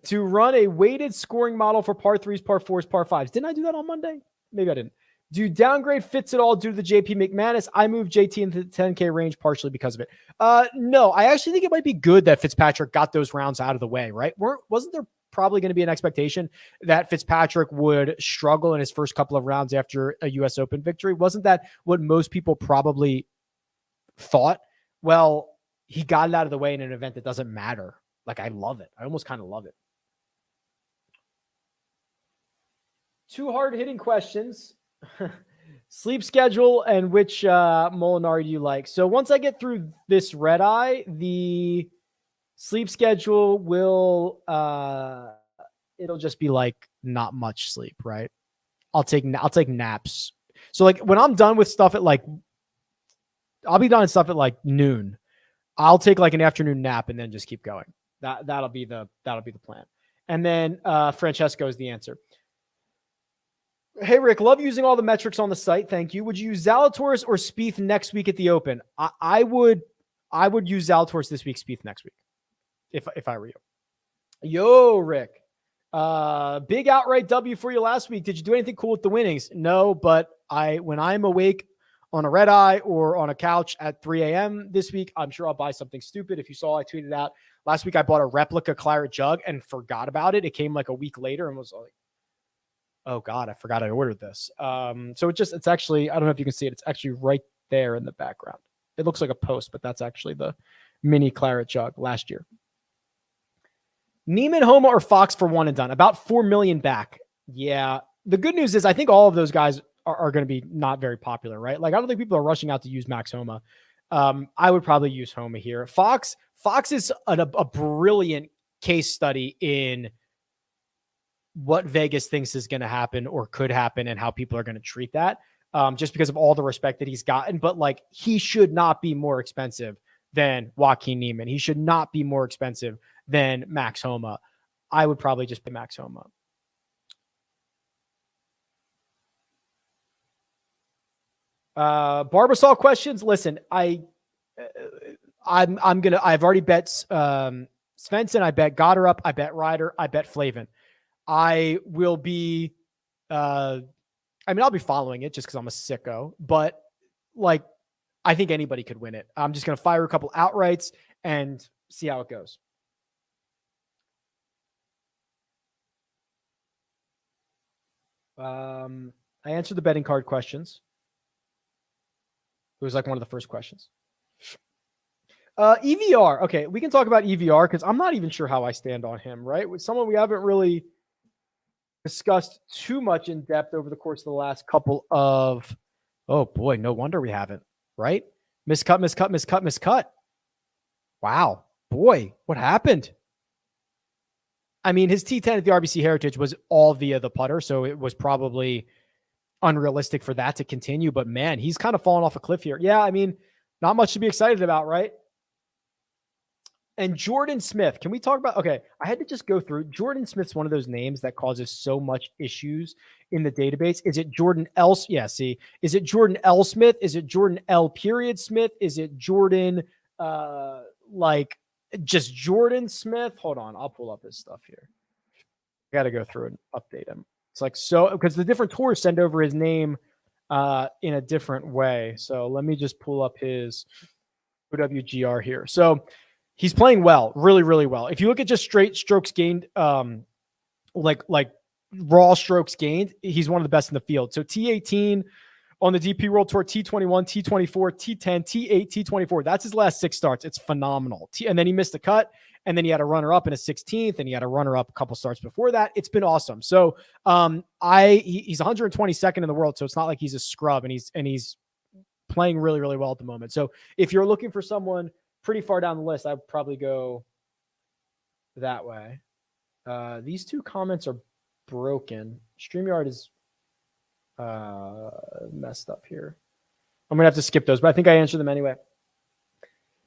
to run a weighted scoring model for par threes, par fours, par fives. Didn't I do that on Monday? Maybe I didn't. Do you downgrade Fitz at all due to the JP McManus? I moved JT into the 10K range partially because of it. No, I actually think it might be good that Fitzpatrick got those rounds out of the way, right? Wasn't there probably going to be an expectation that Fitzpatrick would struggle in his first couple of rounds after a US Open victory? Wasn't that what most people probably thought? Well, he got it out of the way in an event that doesn't matter. Like, I love it. I almost kind of love it. 2 hard-hitting questions. Sleep schedule and which Molinari do you like? So once I get through this red eye, the sleep schedule will it'll just be like not much sleep, right? I'll take naps. So like when I'm done with stuff at like, I'll be done with stuff at like noon. I'll take like an afternoon nap and then just keep going. That'll be the plan. And then Francesco is the answer. Hey, Rick, love using all the metrics on the site. Thank you. Would you use Zalatoris or Spieth next week at the Open? I would use Zalatoris this week, Spieth next week, if I were you. Yo, Rick. Big outright W for you last week. Did you do anything cool with the winnings? No, but when I'm awake on a red eye or on a couch at 3 a.m. this week, I'm sure I'll buy something stupid. If you saw, I tweeted out last week, I bought a replica claret jug and forgot about it. It came like a week later and was like, oh God, I forgot I ordered this. So it's actually, I don't know if you can see it. It's actually right there in the background. It looks like a post, but that's actually the mini claret jug last year. Neiman, Homa, or Fox for one and done. About 4 million back. Yeah. The good news is I think all of those guys are going to be not very popular, right? Like, I don't think people are rushing out to use Max Homa. I would probably use Homa here. Fox is a brilliant case study in what Vegas thinks is going to happen or could happen and how people are going to treat that, just because of all the respect that he's gotten. But like, he should not be more expensive than Joaquin Neiman. He should not be more expensive than Max Homa. I would probably just pay Max Homa. Barbasol questions. Listen, I've already bet Svensson. I bet Gotterup. I bet Ryder. I bet Flavin. I will be, I'll be following it just because I'm a sicko, but like, I think anybody could win it. I'm just going to fire a couple outrights and see how it goes. I answered the betting card questions. It was like one of the first questions. EVR. Okay, we can talk about EVR because I'm not even sure how I stand on him, right? With someone we haven't really discussed too much in depth over the course of the last couple of, oh boy, no wonder we haven't, right? Miscut. Wow, boy, what happened? I mean, his T10 at the RBC Heritage was all via the putter, so it was probably unrealistic for that to continue, but man, he's kind of fallen off a cliff here. Yeah, I mean, not much to be excited about, right? And Jordan Smith, can we talk about, okay, I had to just go through. Jordan Smith's one of those names that causes so much issues in the database. Is it Jordan L? Yeah, see, is it Jordan L Smith? Is it Jordan L period Smith? Is it Jordan, like just Jordan Smith? Hold on, I'll pull up his stuff here. I got to go through and update him. It's like, so, because the different tours send over his name in a different way. So let me just pull up his OWGR here. So he's playing well, really, really well. If you look at just straight strokes gained, like raw strokes gained, he's one of the best in the field. So T18 on the DP World Tour, T21, T24, T10, T8, T24. That's his last 6 starts. It's phenomenal. And then he missed a cut, and then he had a runner-up in a 16th, and he had a runner-up a couple starts before that. It's been awesome. So he's 122nd in the world, so it's not like he's a scrub, and he's playing really, really well at the moment. So if you're looking for someone pretty far down the list, I would probably go that way. These 2 comments are broken. StreamYard is messed up here. I'm going to have to skip those, but I think I answered them anyway.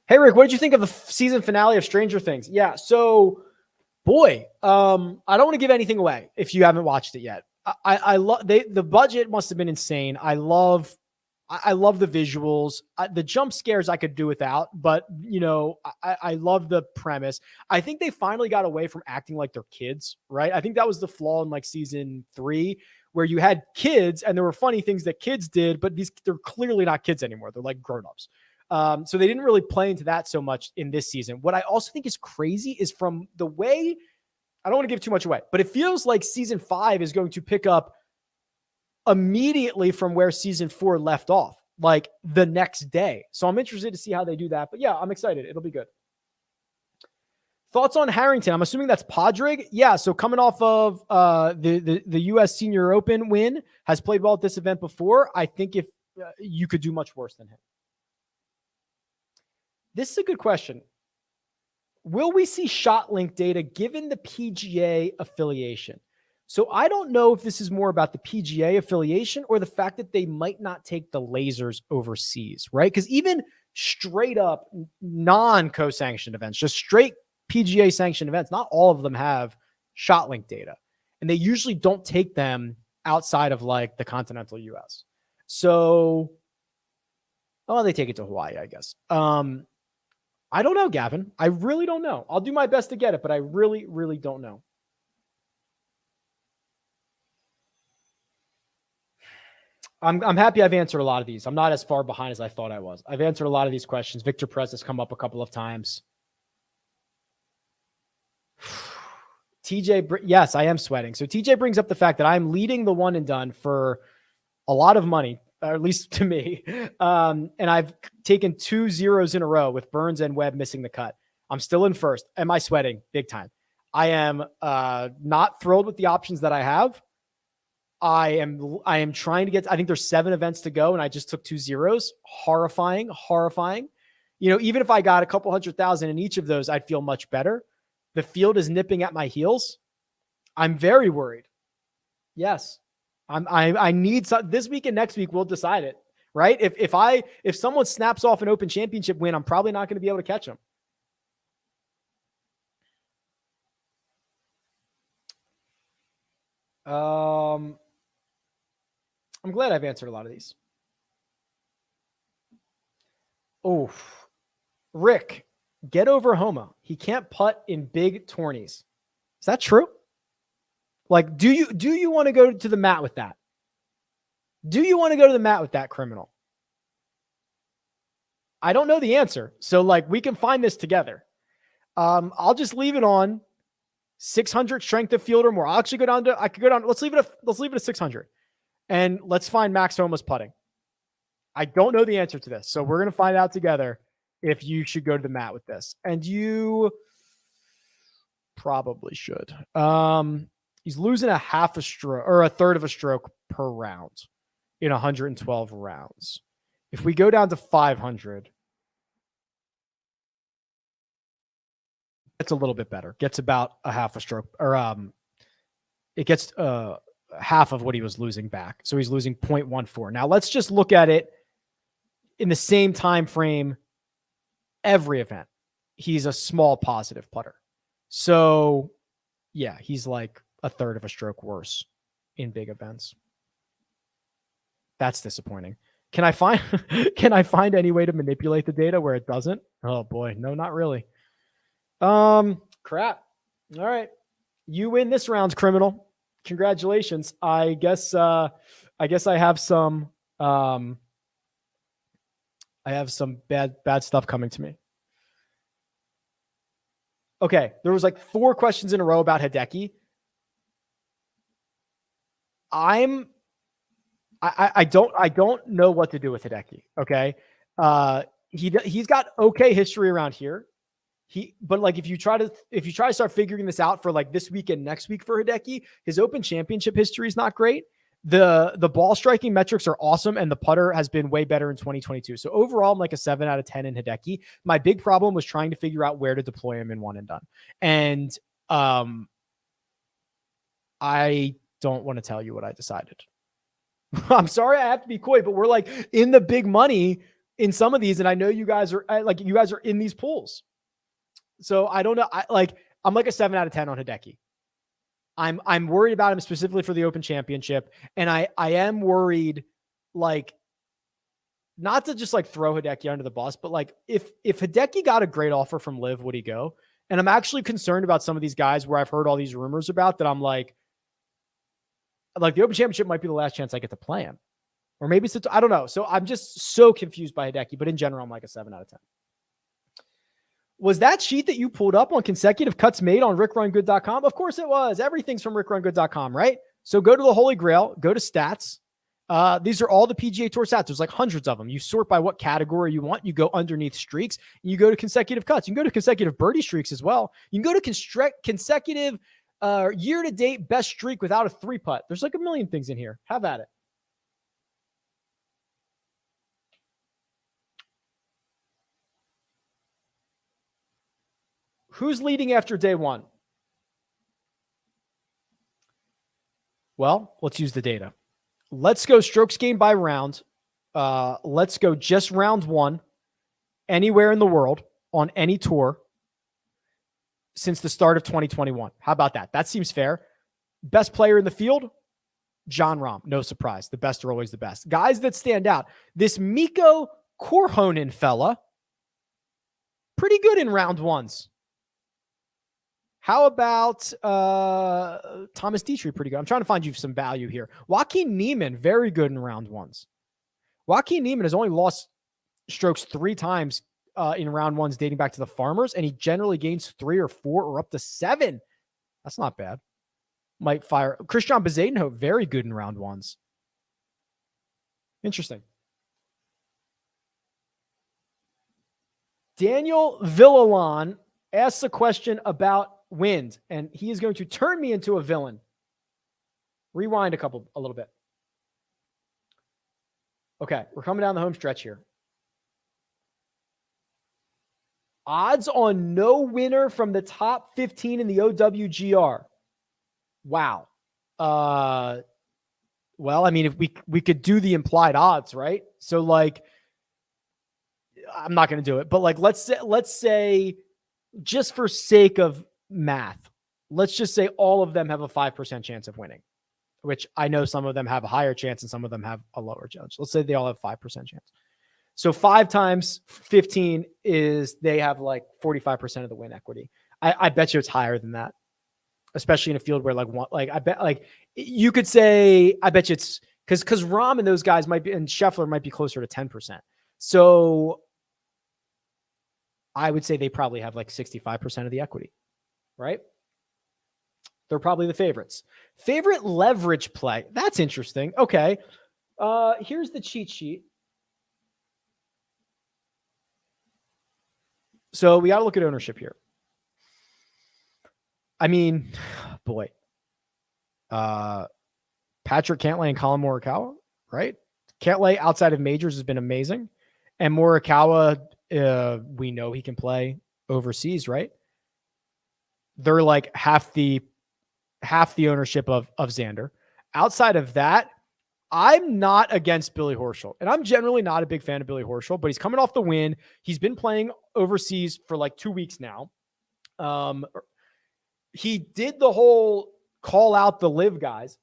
Hey, Rick, what did you think of the season finale of Stranger Things? Yeah, so, boy, I don't want to give anything away if you haven't watched it yet. I love the budget must have been insane. I love the visuals. The jump scares I could do without, but I love the premise. I think they finally got away from acting like they're kids, right? I think that was the flaw in like season 3, where you had kids and there were funny things that kids did, but they're clearly not kids anymore. They're like grownups. So they didn't really play into that so much in this season. What I also think is crazy is from the way, I don't want to give too much away, but it feels like season 5 is going to pick up immediately from where season 4 left off, like the next day. So I'm interested to see how they do that. But yeah, I'm excited. It'll be good. Thoughts on Harrington? I'm assuming that's Podrick. Yeah, so coming off of the U.S. Senior Open win, has played well at this event before. I think if you could do much worse than him. This is a good question. Will we see shot link data given the PGA affiliation? So I don't know if this is more about the PGA affiliation or the fact that they might not take the lasers overseas, right? Because even straight up non-co-sanctioned events, just straight PGA sanctioned events, not all of them have shot link data. And they usually don't take them outside of like the continental US. So, they take it to Hawaii, I guess. I don't know, Gavin. I really don't know. I'll do my best to get it, but I really, really don't know. I'm happy I've answered a lot of these. I'm not as far behind as I thought I was. I've answered a lot of these questions. Victor Perez has come up a couple of times. TJ, yes, I am sweating. So TJ brings up the fact that I'm leading the one and done for a lot of money, or at least to me. And I've taken 2 zeros in a row with Burns and Webb missing the cut. I'm still in first. Am I sweating? Big time. I am not thrilled with the options that I have. I am trying to get, I think there's 7 events to go and I just took 2 zeros. Horrifying. Even if I got a couple 100,000 in each of those, I'd feel much better. The field is nipping at my heels. I'm very worried. Yes. I need some, this week and next week we'll decide it, right? If someone snaps off an Open Championship win, I'm probably not going to be able to catch them. I'm glad I've answered a lot of these. Oh, Rick, get over Homa. He can't putt in big tourneys. Is that true? Like, do you want to go to the mat with that? Do you want to go to the mat with that criminal? I don't know the answer. So like, we can find this together. I'll just leave it on 600 strength of field or more. I'll actually let's leave it at 600 and let's find Max Homa's putting. I don't know the answer to this. So we're going to find out together if you should go to the mat with this, and you probably should. He's losing a half a stroke or a third of a stroke per round in 112 rounds. If we go down to 500, it's a little bit better. Gets about a half a stroke, or it gets half of what he was losing back. So he's losing 0.14. Now let's just look at it in the same time frame. Every event, he's a small positive putter. So yeah, he's like a third of a stroke worse in big events. That's disappointing. Can I find any way to manipulate the data where it doesn't? Oh boy, no, not really. Crap. All right. You win this round, criminal. Congratulations. I guess I have some bad stuff coming to me. Okay. There was like 4 questions in a row about Hideki. I don't know what to do with Hideki. Okay. He's got okay history around here. But like, if you try to start figuring this out for like this week and next week for Hideki, his Open Championship history is not great. The ball striking metrics are awesome, and the putter has been way better in 2022. So overall, I'm like a 7 out of 10 in Hideki. My big problem was trying to figure out where to deploy him in one and done. And I don't want to tell you what I decided. I'm sorry I have to be coy, but we're like in the big money in some of these. And I know you guys are in these pools. So I don't know. I'm like a 7 out of 10 on Hideki. I'm worried about him specifically for the Open Championship. And I am worried, like, not to just like throw Hideki under the bus, but like if Hideki got a great offer from Liv, would he go? And I'm actually concerned about some of these guys where I've heard all these rumors about that. I'm like the Open Championship might be the last chance I get to play him. Or maybe it's, I don't know. So I'm just so confused by Hideki, but in general, I'm like a 7 out of 10. Was that sheet that you pulled up on consecutive cuts made on RickRunGood.com? Of course it was. Everything's from RickRunGood.com, right? So go to the Holy Grail, go to stats. These are all the PGA Tour stats. There's like hundreds of them. You sort by what category you want. You go underneath streaks. And you go to consecutive cuts. You can go to consecutive birdie streaks as well. You can go to consecutive year-to-date best streak without a 3-putt. There's like a million things in here. Have at it. Who's leading after day one? Well, let's use the data. Let's go strokes gained by round. Let's go just round one anywhere in the world on any tour since the start of 2021. How about that? That seems fair. Best player in the field, Jon Rahm. No surprise. The best are always the best. Guys that stand out. This Mikko Korhonen fella, pretty good in round ones. How about Thomas Dietrich? Pretty good. I'm trying to find you some value here. Joaquin Niemann, very good in round ones. Joaquin Niemann has only lost strokes 3 times in round ones dating back to the Farmers, and he generally gains 3 or 4 or up to 7. That's not bad. Might fire. Christian Bezuidenhout, very good in round ones. Interesting. Daniel Villalon asks a question about wind, and he is going to turn me into a villain. Rewind a little bit. Okay, we're coming down the home stretch here. Odds on no winner from the top 15 in the OWGR. Wow. Well, I mean, if we could do the implied odds, right? So like, I'm not going to do it, but like, let's say just for sake of math, let's just say all of them have a 5% chance of winning, which I know some of them have a higher chance and some of them have a lower chance. Let's say they all have 5% chance. So 5 times 15 is they have like 45% of the win equity. I bet you it's higher than that, especially in a field where I bet like you could say, I bet you it's because Rahm and those guys might be, and Scheffler might be closer to 10%. So I would say they probably have like 65% of the equity, right? They're probably the favorites. Favorite leverage play. That's interesting. Okay. Here's the cheat sheet. So we got to look at ownership here. I mean, boy, Patrick Cantlay and Colin Morikawa, right? Cantlay outside of majors has been amazing. And Morikawa, we know he can play overseas, right? They're like half the ownership of Xander. Outside of that, I'm not against Billy Horschel, and I'm generally not a big fan of Billy Horschel, but he's coming off the win. He's been playing overseas for like 2 weeks now. He did the whole call out the live guys.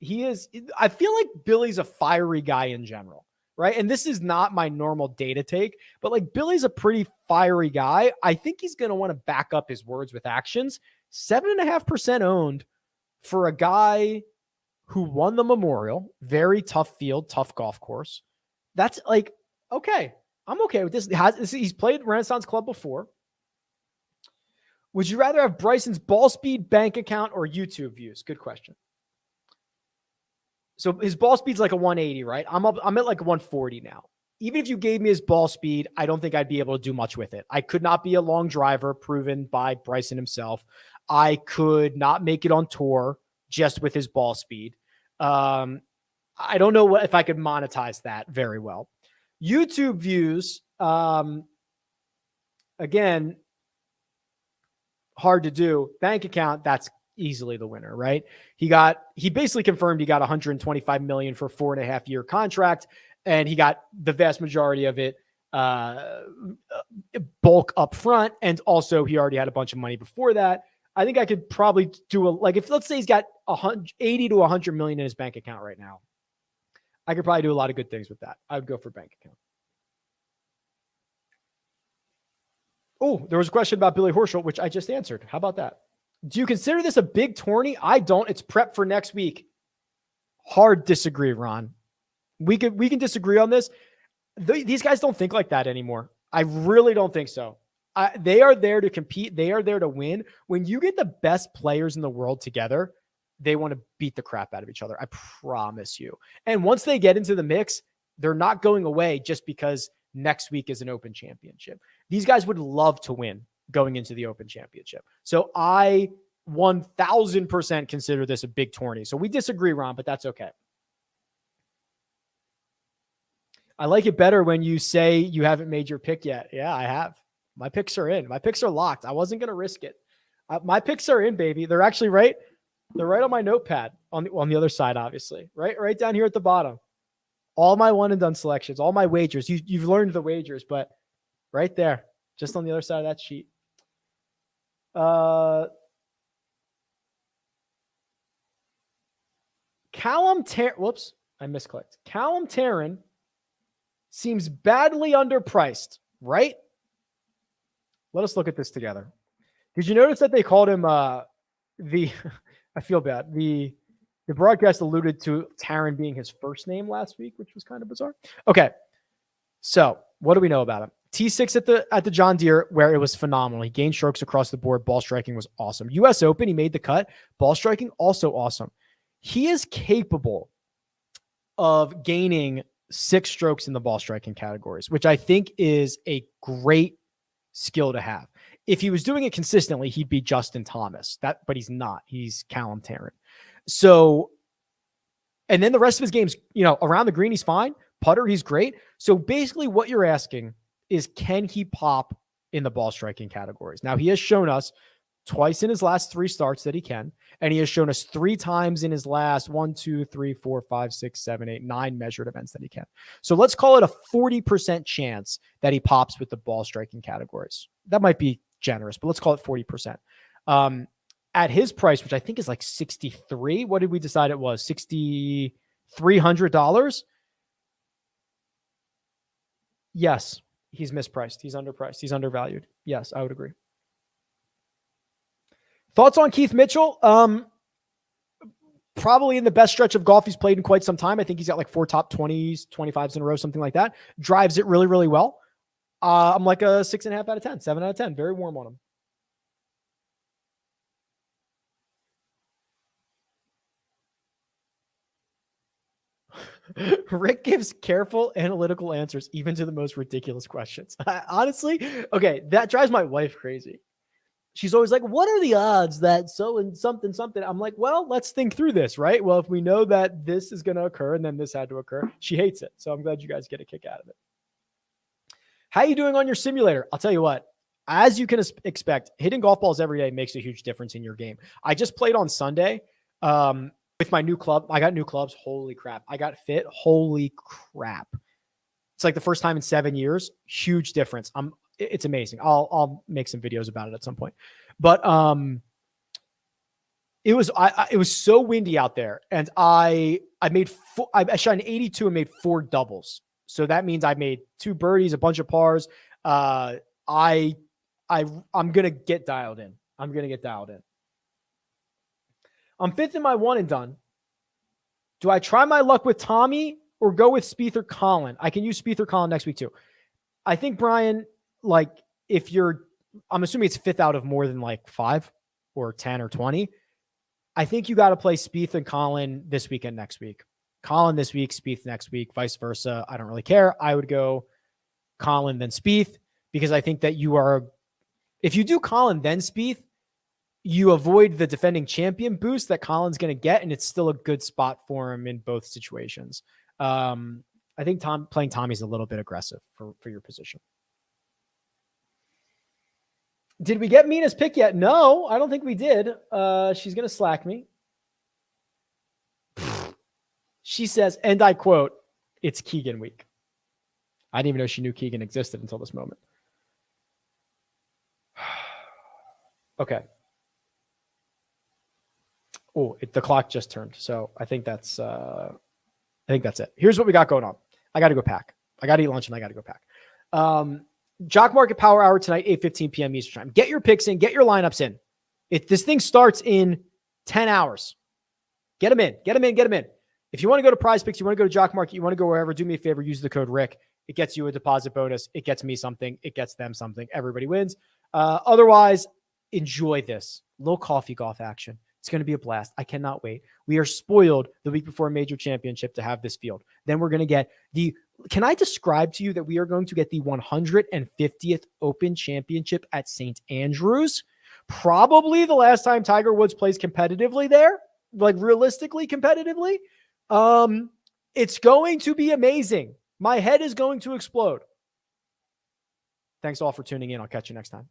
I feel like Billy's a fiery guy in general, right? And this is not my normal data take, but like Billy's a pretty fiery guy. I think he's going to want to back up his words with actions. 7.5% owned for a guy who won the Memorial, very tough field, tough golf course. That's like, okay, I'm okay with this. He's played Renaissance Club before. Would you rather have Bryson's ball speed, bank account, or YouTube views? Good question. So his ball speed's like a 180, right? I'm at like 140 now. Even if you gave me his ball speed, I don't think I'd be able to do much with it. I could not be a long driver, proven by Bryson himself. I could not make it on tour just with his ball speed. I don't know if I could monetize that very well. YouTube views, again, hard to do. Bank account, that's easily the winner, right? He basically confirmed he got 125 million for a 4.5-year contract, and he got the vast majority of it bulk up front. And also he already had a bunch of money before that. I think I could probably do if let's say he's got 80 to 100 million in his bank account right now, I could probably do a lot of good things with that. I would go for bank account. Oh, there was a question about Billy Horschel, which I just answered. How about that? Do you consider this a big tourney? I don't. It's prep for next week. Hard disagree, Ron. We can disagree on this. These guys don't think like that anymore. I really don't think so. They are there to compete. They are there to win. When you get the best players in the world together, they want to beat the crap out of each other. I promise you. And once they get into the mix, they're not going away just because next week is an Open Championship. These guys would love to win going into the Open Championship. So I 1000% consider this a big tourney. So we disagree, Ron, but that's okay. I like it better when you say you haven't made your pick yet. Yeah, I have. My picks are in. My picks are locked. I wasn't going to risk it. My picks are in, baby. They're actually right. They're right on my notepad on the other side, obviously. Right down here at the bottom. All my one and done selections, all my wagers. You've learned the wagers, but right there, just on the other side of that sheet. Whoops, I misclicked. Callum Tarrant seems badly underpriced, right? Let us look at this together. Did you notice that they called him I feel bad. The broadcast alluded to Tarrant being his first name last week, which was kind of bizarre. Okay. So what do we know about him? T6 at the John Deere, where it was phenomenal. He gained strokes across the board. Ball striking was awesome. US Open, he made the cut. Ball striking, also awesome. He is capable of gaining 6 strokes in the ball striking categories, which I think is a great skill to have. If he was doing it consistently, he'd be Justin Thomas. But he's not. He's Callum Tarrant. So, and then the rest of his games, around the green, he's fine. Putter, he's great. So basically what you're asking is, can he pop in the ball striking categories? Now, he has shown us twice in his last 3 starts that he can, and he has shown us 3 times in his last 1, 2, 3, 4, 5, 6, 7, 8, 9 measured events that he can. So let's call it a 40% chance that he pops with the ball striking categories. That might be generous, but let's call it 40%. At his price, which I think is like 63, what did we decide it was? $6,300? Yes, he's mispriced. He's underpriced. He's undervalued. Yes, I would agree. Thoughts on Keith Mitchell? Probably in the best stretch of golf he's played in quite some time. I think he's got like 4 top 20s, 25s in a row, something like that. Drives it really, really well. I'm like a 6.5 out of 10, 7 out of 10. Very warm on him. Rick gives careful, analytical answers, even to the most ridiculous questions. Honestly, okay, that drives my wife crazy. She's always like, what are the odds that so and something? I'm like, well, let's think through this, right? Well, if we know that this is going to occur and then this had to occur, she hates it. So I'm glad you guys get a kick out of it. How are you doing on your simulator? I'll tell you what, as you can expect, hitting golf balls every day makes a huge difference in your game. I just played on Sunday. With my new club. I got new clubs. Holy crap. I got fit. Holy crap. It's like the first time in 7 years. Huge difference. It's amazing. I'll make some videos about it at some point. But it was so windy out there, and I shot an 82 and made 4 doubles. So that means I made 2 birdies, a bunch of pars. I'm gonna get dialed in. I'm fifth in my one and done. Do I try my luck with Tommy or go with Spieth or Colin? I can use Spieth or Colin next week too. I think, Brian, like I'm assuming it's 5th out of more than like 5 or 10 or 20. I think you got to play Spieth and Colin this week and next week. Colin this week, Spieth next week, vice versa. I don't really care. I would go Colin then Spieth, because I think that if you do Colin then Spieth, you avoid the defending champion boost that Colin's going to get, and it's still a good spot for him in both situations. I think playing Tommy's a little bit aggressive for your position. Did we get Mina's pick yet? No, I don't think we did. She's going to slack me. She says, and I quote, "It's Keegan week." I didn't even know she knew Keegan existed until this moment. Okay. Oh, the clock just turned. So I think that's it. Here's what we got going on. I got to go pack. I got to eat lunch and I got to go pack. Jock Market Power Hour tonight, 8:15 p.m. Eastern time. Get your picks in, get your lineups in. This thing starts in 10 hours. Get them in. If you want to go to PrizePicks, you want to go to Jock Market, you want to go wherever, do me a favor, use the code Rick. It gets you a deposit bonus. It gets me something. It gets them something. Everybody wins. Otherwise, enjoy this. Low coffee golf action. It's going to be a blast. I cannot wait. We are spoiled the week before a major championship to have this field. Then we're going to get can I describe to you that we are going to get the 150th Open Championship at St. Andrews? Probably the last time Tiger Woods plays competitively there, like realistically competitively. It's going to be amazing. My head is going to explode. Thanks all for tuning in. I'll catch you next time.